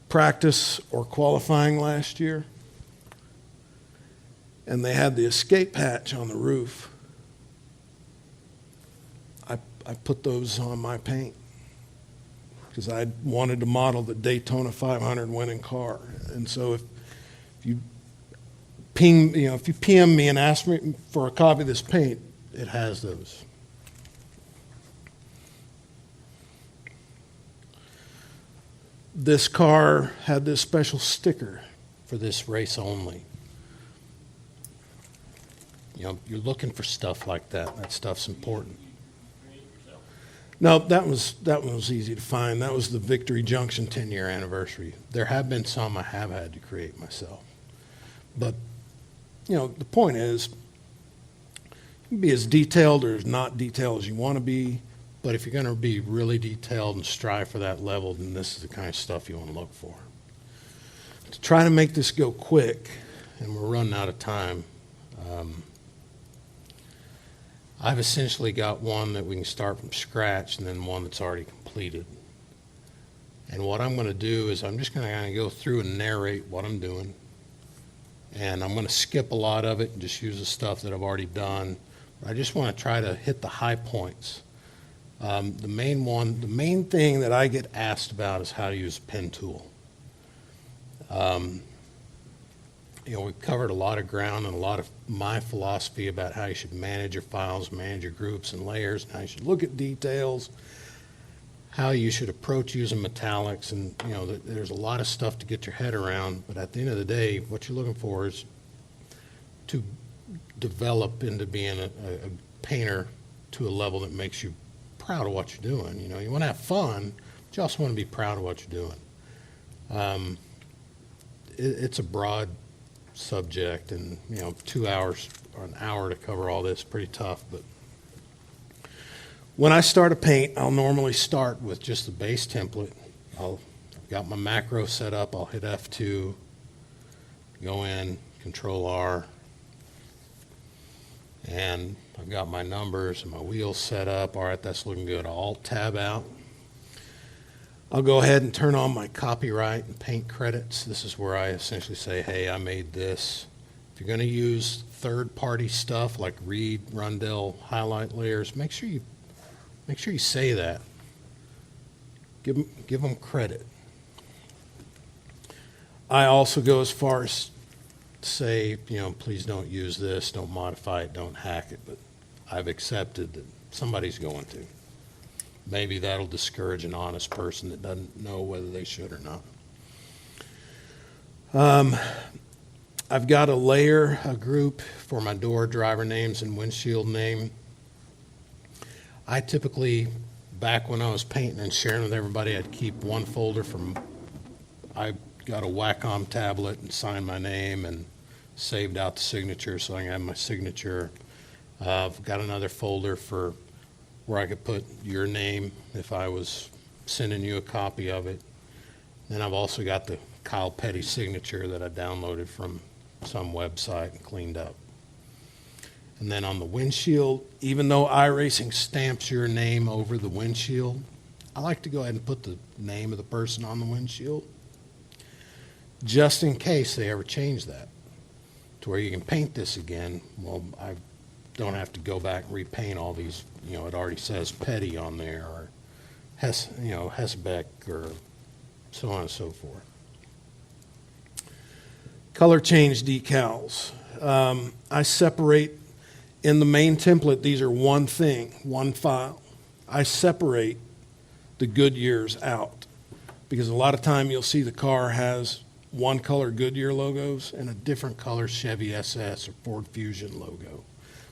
practice or qualifying last year. And they had the escape hatch on the roof. I put those on my paint because I wanted to model the Daytona 500 winning car. And so if you PM me and ask me for a copy of this paint, it has those. This car had this special sticker for this race only. You know, you're looking for stuff like that. That stuff's important. No, that was easy to find. That was the Victory Junction 10-year anniversary. There have been some I have had to create myself. But, you know, the point is, you can be as detailed or as not detailed as you want to be. But if you're going to be really detailed and strive for that level, then this is the kind of stuff you want to look for. To try to make this go quick, and we're running out of time, I've essentially got one that we can start from scratch and then one that's already completed. And what I'm going to do is I'm just going to kind of go through and narrate what I'm doing. And I'm going to skip a lot of it and just use the stuff that I've already done. I just want to try to hit the high points. The main thing that I get asked about is how to use a pen tool. You know, we've covered a lot of ground and a lot of my philosophy about how you should manage your files, manage your groups and layers, and how you should look at details, how you should approach using metallics, and you know, there's a lot of stuff to get your head around. But at the end of the day, what you're looking for is to develop into being a painter to a level that makes you proud of what you're doing. You know, you want to have fun, but you also want to be proud of what you're doing. It's a broad subject, and you know, 2 hours or an hour to cover all this, pretty tough. But when I start a paint, I'll normally start with just the base template. I've got my macro set up. I'll hit F2, go in, Control R, and I've got my numbers and my wheels set up. All right, that's looking good. I'll Alt Tab out. I'll go ahead and turn on my copyright and paint credits. This is where I essentially say, hey, I made this. If you're going to use third-party stuff like Reed, Rundell, highlight layers, make sure you say that. Give them credit. I also go as far as to say, you know, please don't use this, don't modify it, don't hack it. But I've accepted that somebody's going to. Maybe that'll discourage an honest person that doesn't know whether they should or not. I've got a group for my door, driver names, and windshield name. I typically, back when I was painting and sharing with everybody, I'd keep one folder I got a Wacom tablet and signed my name and saved out the signature so I can have my signature. I've got another folder for where I could put your name if I was sending you a copy of it. Then I've also got the Kyle Petty signature that I downloaded from some website and cleaned up. And then on the windshield, even though iRacing stamps your name over the windshield, I like to go ahead and put the name of the person on the windshield. just in case they ever change that to where you can paint this again. Well, I don't have to go back and repaint all these, it already says Petty on there, or Hesbeck, or so on and so forth. Color change decals. I separate in the main template, these are one thing, one file. I separate the Goodyears out because a lot of time you'll see the car has one color Goodyear logos and a different color Chevy SS or Ford Fusion logo.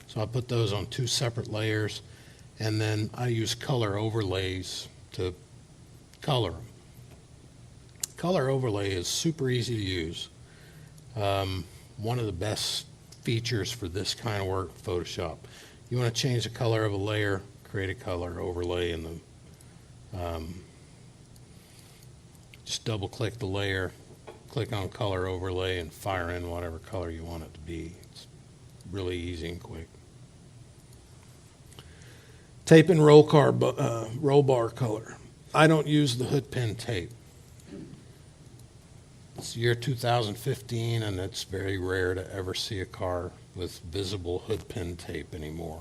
So I put those on two separate layers, and then I use color overlays to color them. Color overlay is super easy to use. One of the best features for this kind of work, Photoshop. You want to change the color of a layer, create a color overlay in the, just double click the layer, click on color overlay, and fire in whatever color you want it to be. It's really easy and quick. Tape and roll bar color. I don't use the hood pin tape. It's year 2015, and it's very rare to ever see a car with visible hood pin tape anymore.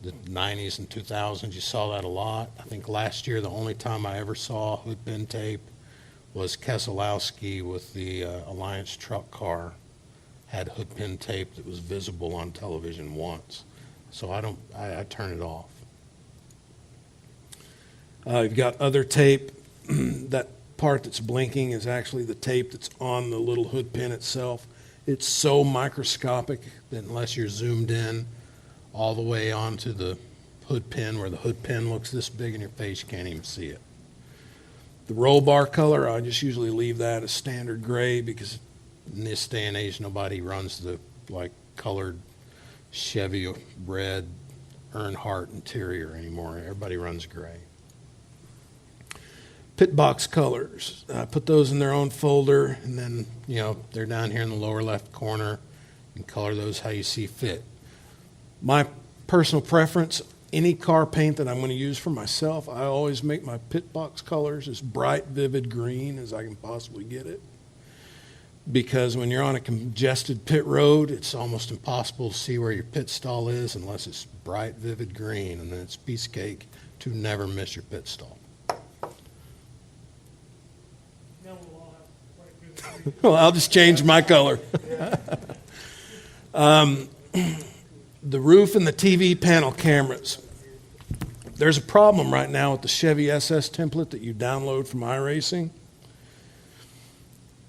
The 90s and 2000s, you saw that a lot. I think last year the only time I ever saw hood pin tape was Keselowski with the Alliance truck car had hood pin tape that was visible on television once. So I turn it off. You've got other tape. That part that's blinking is actually the tape that's on the little hood pin itself. It's so microscopic that unless you're zoomed in all the way onto the hood pin where the hood pin looks this big in your face, you can't even see it. The roll bar color, I just usually leave that as standard gray because in this day and age nobody runs the colored Chevy red Earnhardt interior anymore. Everybody runs gray. Pit box colors, put those in their own folder, and then they're down here in the lower left corner, and color those how you see fit. My personal preference, any car paint that I'm going to use for myself, I always make my pit box colors as bright, vivid green as I can possibly get it. Because when you're on a congested pit road, it's almost impossible to see where your pit stall is unless it's bright, vivid green, and then it's piece of cake to never miss your pit stall. Now we'll all have quite good. Well, I'll just change my color. The roof and the TV panel cameras. There's a problem right now with the Chevy SS template that you download from iRacing.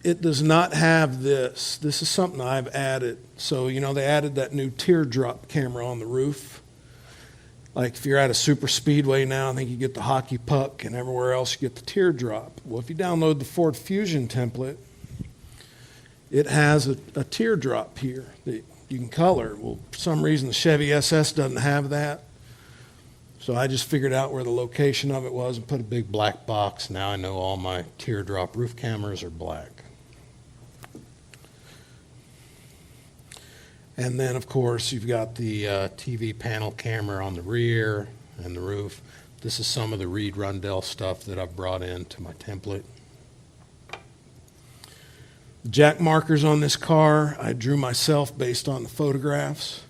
It does not have this. This is something I've added. So, they added that new teardrop camera on the roof. Like if you're at a super speedway now, I think you get the hockey puck, and everywhere else you get the teardrop. Well, if you download the Ford Fusion template, it has a teardrop here that you can color. Well, for some reason the Chevy SS doesn't have that. So I just figured out where the location of it was and put a big black box. Now I know all my teardrop roof cameras are black. And then, of course, you've got the TV panel camera on the rear and the roof. This is some of the Reed Rundell stuff that I've brought into my template. The jack markers on this car, I drew myself based on the photographs.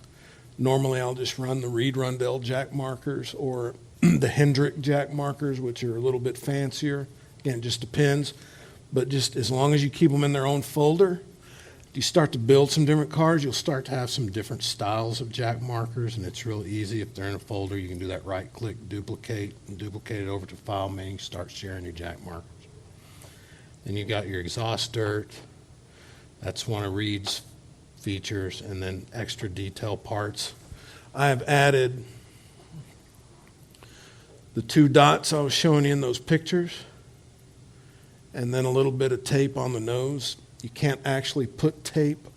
Normally, I'll just run the Reed Rundell jack markers or the Hendrick jack markers, which are a little bit fancier. Again, it just depends. But just as long as you keep them in their own folder, you start to build some different cars, you'll start to have some different styles of jack markers, and it's real easy. If they're in a folder, you can do that right-click, duplicate, and duplicate it over to file menu, start sharing your jack markers. Then you got your exhaust dirt. That's one of Reed's features, and then extra detail parts. I have added the two dots I was showing you in those pictures, and then a little bit of tape on the nose. You can't actually put tape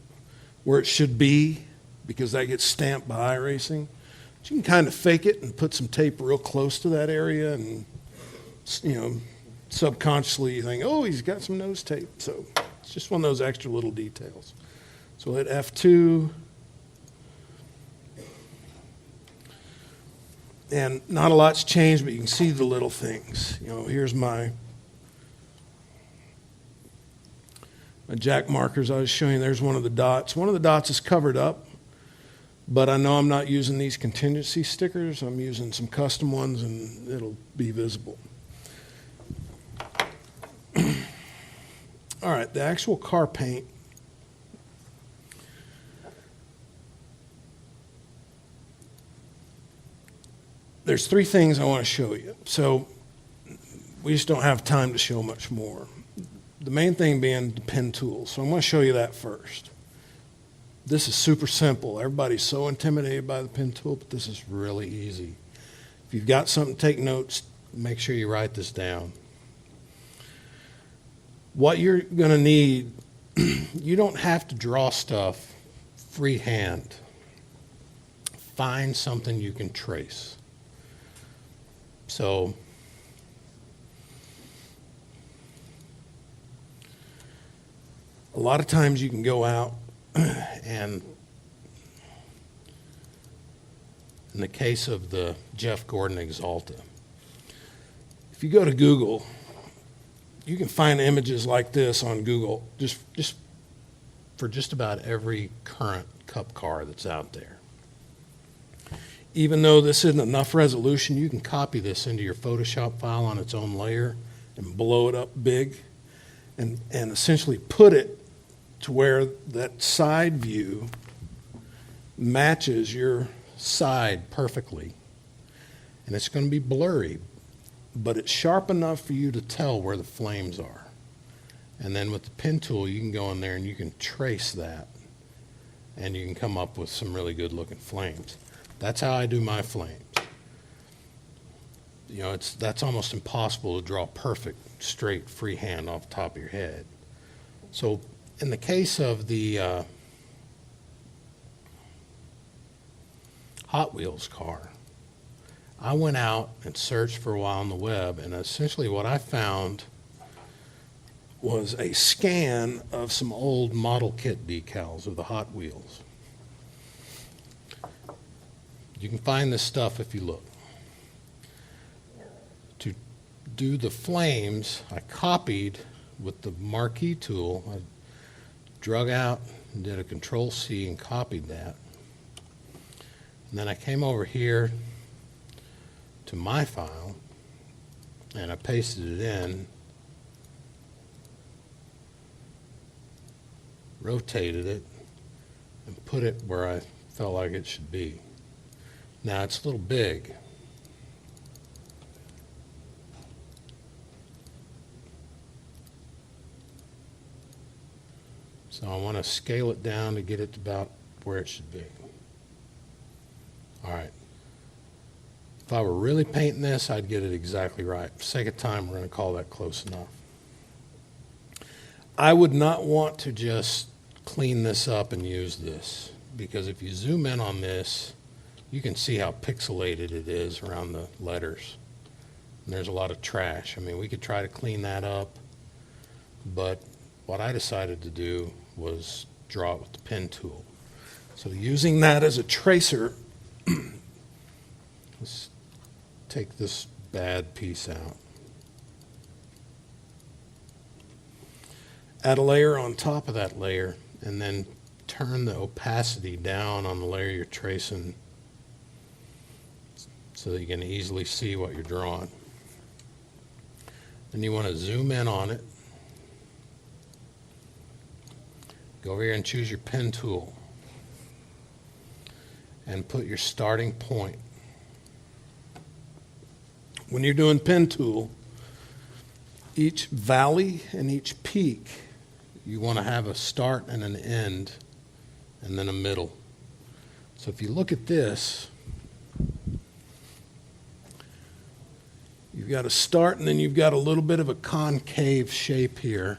where it should be because that gets stamped by iRacing. But you can kind of fake it and put some tape real close to that area, and subconsciously you think, oh, he's got some nose tape. So it's just one of those extra little details. So hit F2. And not a lot's changed, but you can see the little things. Here's my jack markers I was showing you. There's one of the dots. One of the dots is covered up, but I know I'm not using these contingency stickers. I'm using some custom ones, and it'll be visible. All right, the actual car paint. There's three things I want to show you. So we just don't have time to show much more. The main thing being the pen tool. So I'm going to show you that first. This is super simple. Everybody's so intimidated by the pen tool, but this is really easy. If you've got something to take notes, make sure you write this down. What you're going to need, you don't have to draw stuff freehand. Find something you can trace. So a lot of times you can go out and in the case of the Jeff Gordon Exalta, if you go to Google, you can find images like this on Google just for just about every current Cup car that's out there. Even though this isn't enough resolution, you can copy this into your Photoshop file on its own layer and blow it up big and essentially put it to where that side view matches your side perfectly. And it's going to be blurry, but it's sharp enough for you to tell where the flames are. And then with the pen tool, you can go in there and you can trace that, and you can come up with some really good looking flames. That's how I do my flames. You know, that's almost impossible to draw perfect, straight, freehand off the top of your head. So in the case of the Hot Wheels car, I went out and searched for a while on the web, and essentially what I found was a scan of some old model kit decals of the Hot Wheels. You can find this stuff if you look. To do the flames, I copied with the marquee tool. I drug out and did a Control-C and copied that. And then I came over here to my file and I pasted it in, rotated it, and put it where I felt like it should be. Now it's a little big. So I want to scale it down to get it about where it should be. All right. If I were really painting this, I'd get it exactly right. For the sake of time, we're going to call that close enough. I would not want to just clean this up and use this, because if you zoom in on this, you can see how pixelated it is around the letters. And there's a lot of trash. I mean, we could try to clean that up, but what I decided to do was draw it with the pen tool. So using that as a tracer, let's take this bad piece out. Add a layer on top of that layer, and then turn the opacity down on the layer you're tracing so that you can easily see what you're drawing. Then you want to zoom in on it. Go over here and choose your pen tool and put your starting point. When you're doing pen tool, each valley and each peak, you want to have a start and an end and then a middle. So if you look at this, you've got a start and then you've got a little bit of a concave shape here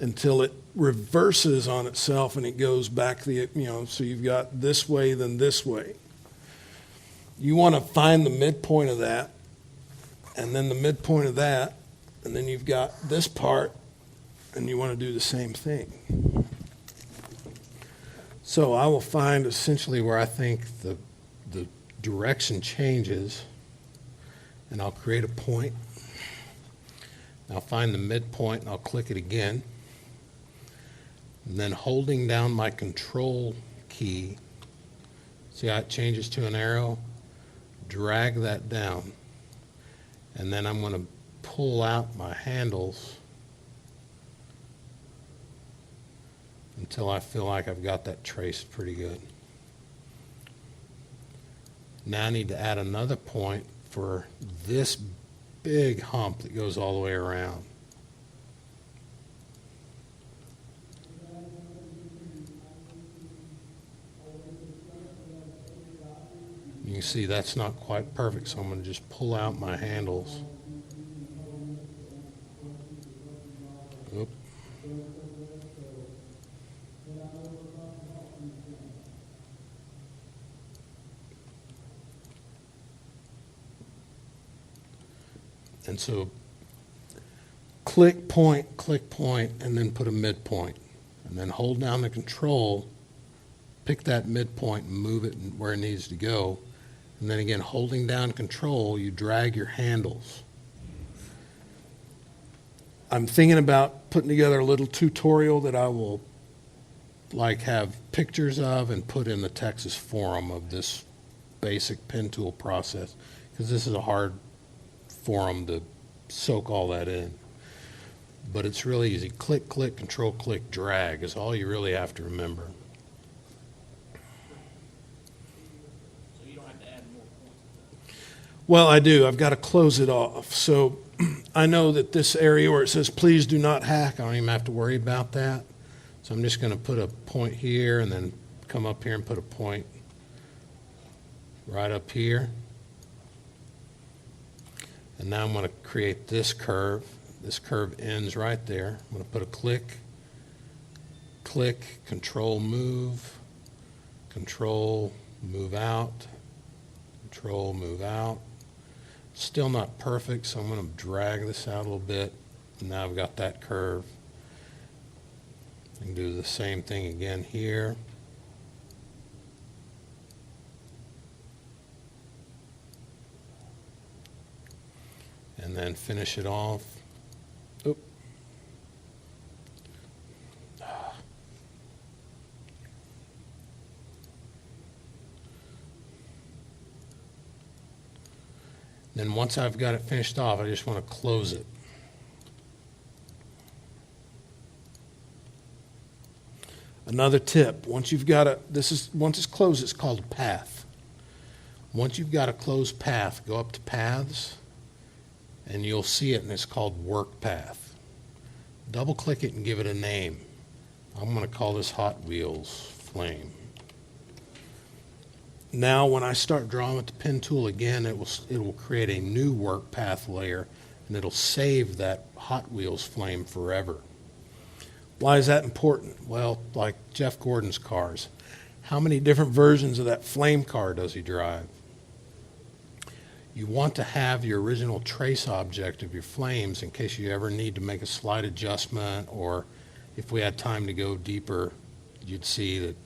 until it reverses on itself and it goes back so you've got this way, then this way. You want to find the midpoint of that, and then the midpoint of that, and then you've got this part, and you want to do the same thing. So I will find essentially where I think the direction changes, and I'll create a point. I'll find the midpoint, and I'll click it again. And then holding down my control key, see how it changes to an arrow? Drag that down. And then I'm going to pull out my handles until I feel like I've got that traced pretty good. Now I need to add another point for this big hump that goes all the way around. You can see that's not quite perfect, so I'm going to just pull out my handles. Oop. And so click, point, and then put a midpoint. And then hold down the control, pick that midpoint and move it where it needs to go. And then again, holding down control, you drag your handles. I'm thinking about putting together a little tutorial that I will have pictures of and put in the Texas forum of this basic pen tool process, because this is a hard forum to soak all that in. But it's really easy. Click, control, click, drag is all you really have to remember. So you don't have to add more points. Well, I do. I've got to close it off. So I know that this area where it says please do not hack, I don't even have to worry about that. So I'm just going to put a point here and then come up here and put a point right up here. And now I'm going to create this curve. This curve ends right there. I'm going to put a click, control, move out, control, move out. Still not perfect, so I'm going to drag this out a little bit. And now I've got that curve. I can do the same thing again here. And then finish it off. Oop. Then once I've got it finished off, I just want to close it. Another tip, once you've got once it's closed, it's called a path. Once you've got a closed path, go up to paths, and you'll see it, and it's called work path. Double click it and give it a name. I'm going to call this Hot Wheels Flame. Now when I start drawing with the pen tool again, it will create a new work path layer, and it'll save that Hot Wheels Flame forever. Why is that important? Well, like Jeff Gordon's cars. How many different versions of that flame car does he drive? You want to have your original trace object of your flames in case you ever need to make a slight adjustment, or if we had time to go deeper, you'd see that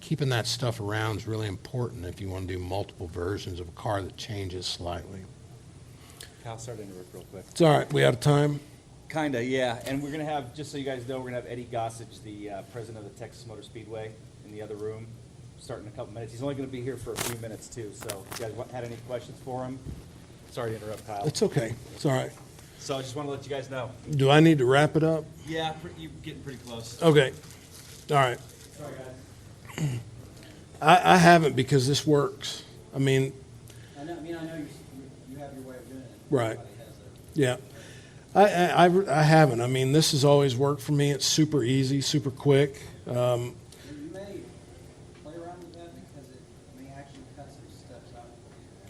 keeping that stuff around is really important if you want to do multiple versions of a car that changes slightly. Kyle, sorry to interrupt real quick. It's all right. We out of time? Kinda, yeah. And we're going to have, just so you guys know, we're going to have Eddie Gossage, the president of the Texas Motor Speedway, in the other room, starting in a couple minutes. He's only going to be here for a few minutes, too. So if you guys had any questions for him, sorry to interrupt, Kyle. It's okay. It's all right. So I just want to let you guys know. Do I need to wrap it up? Yeah, you're getting pretty close. Okay. All right. Sorry, guys. I haven't, because this works. I mean, I know you have your way of doing it. Right. Everybody has their- yeah. I haven't. I mean, this has always worked for me. It's super easy, super quick. You may play around with that because it may actually cut some steps out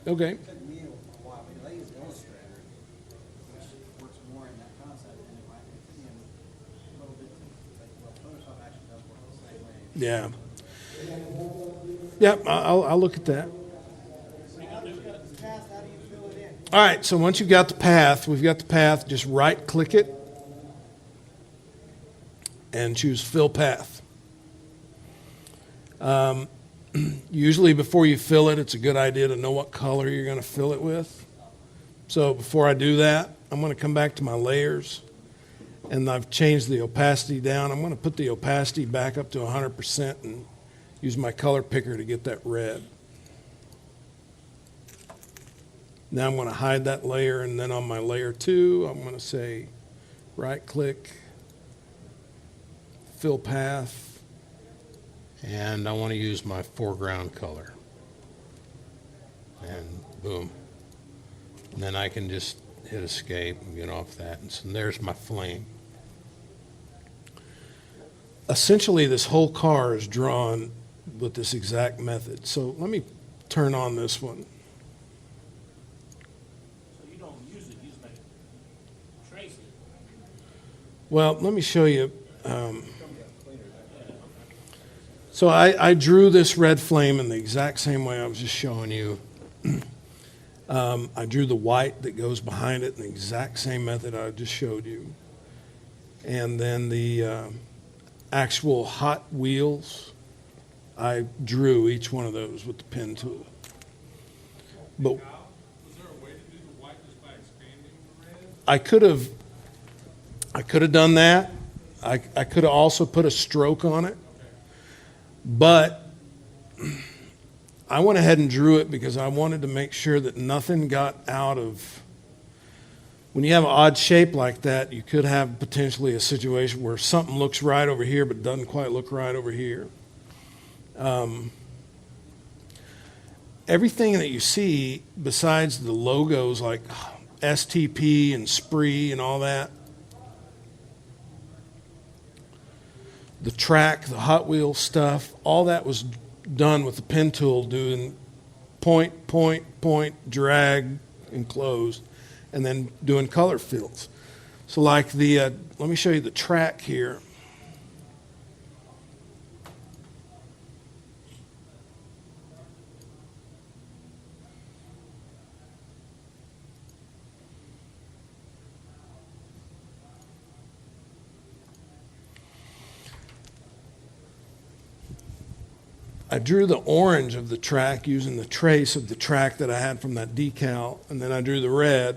for you. Okay. It took me a while, but I use Illustrator, which works more in that concept, and it might take me a little bit to, like, well, Photoshop actually does work the same way. Yeah. Yeah, I'll look at that. Pass, how do you fill it in? All right, so once you've got the path, we've got the path, just right-click it and choose Fill Path. Usually before you fill it, it's a good idea to know what color you're going to fill it with. So before I do that, I'm going to come back to my layers, and I've changed the opacity down. I'm going to put the opacity back up to 100% and use my color picker to get that red. Now I'm going to hide that layer, and then on my layer 2, I'm going to say right-click, fill path, and I want to use my foreground color. And boom. And then I can just hit escape and get off that. And so there's my flame. Essentially, this whole car is drawn with this exact method. So let me turn on this one. So you don't use it, you just make it trace it. Well, let me show you. So I drew this red flame in the exact same way I was just showing you. I drew the white that goes behind it in the exact same method I just showed you. And then the actual Hot Wheels, I drew each one of those with the pen tool. But Kyle, was there a way to do the white just by expanding the red? I could have done that. I could have also put a stroke on it. But I went ahead and drew it because I wanted to make sure that nothing got out of. When you have an odd shape like that, you could have potentially a situation where something looks right over here but doesn't quite look right over here. Everything that you see besides the logos like STP and Spree and all that, the track, the Hot Wheels stuff, all that was done with the pen tool, doing point, point, point, drag, and close, and then doing color fills. So like the, let me show you the track here. I drew the orange of the track using the trace of the track that I had from that decal, and then I drew the red.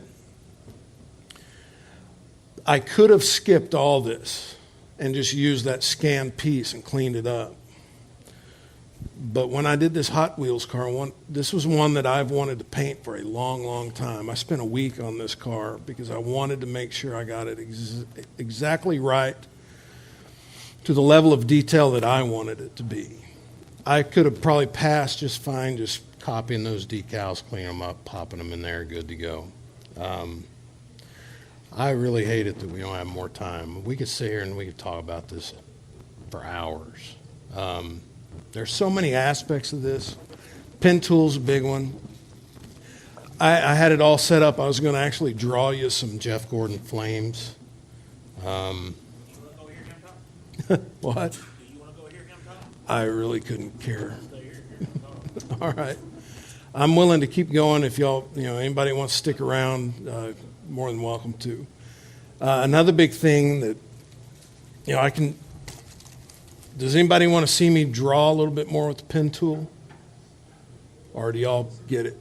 I could have skipped all this and just used that scanned piece and cleaned it up. But when I did this Hot Wheels car, this was one that I've wanted to paint for a long, long time. I spent a week on this car because I wanted to make sure I got it exactly right to the level of detail that I wanted it to be. I could have probably passed just fine just copying those decals, cleaning them up, popping them in there, good to go. I really hate it that we don't have more time. We could sit here and we could talk about this for hours. There's so many aspects of this. Pen tool's a big one. I had it all set up. I was going to actually draw you some Jeff Gordon flames. You wanna go here, Tom? What? Do you wanna go here, Tom? I really couldn't care. Stay here, Tom. All right. I'm willing to keep going if y'all, anybody wants to stick around, more than welcome to. Another big thing that, does anybody want to see me draw a little bit more with the pen tool? Or do y'all get it?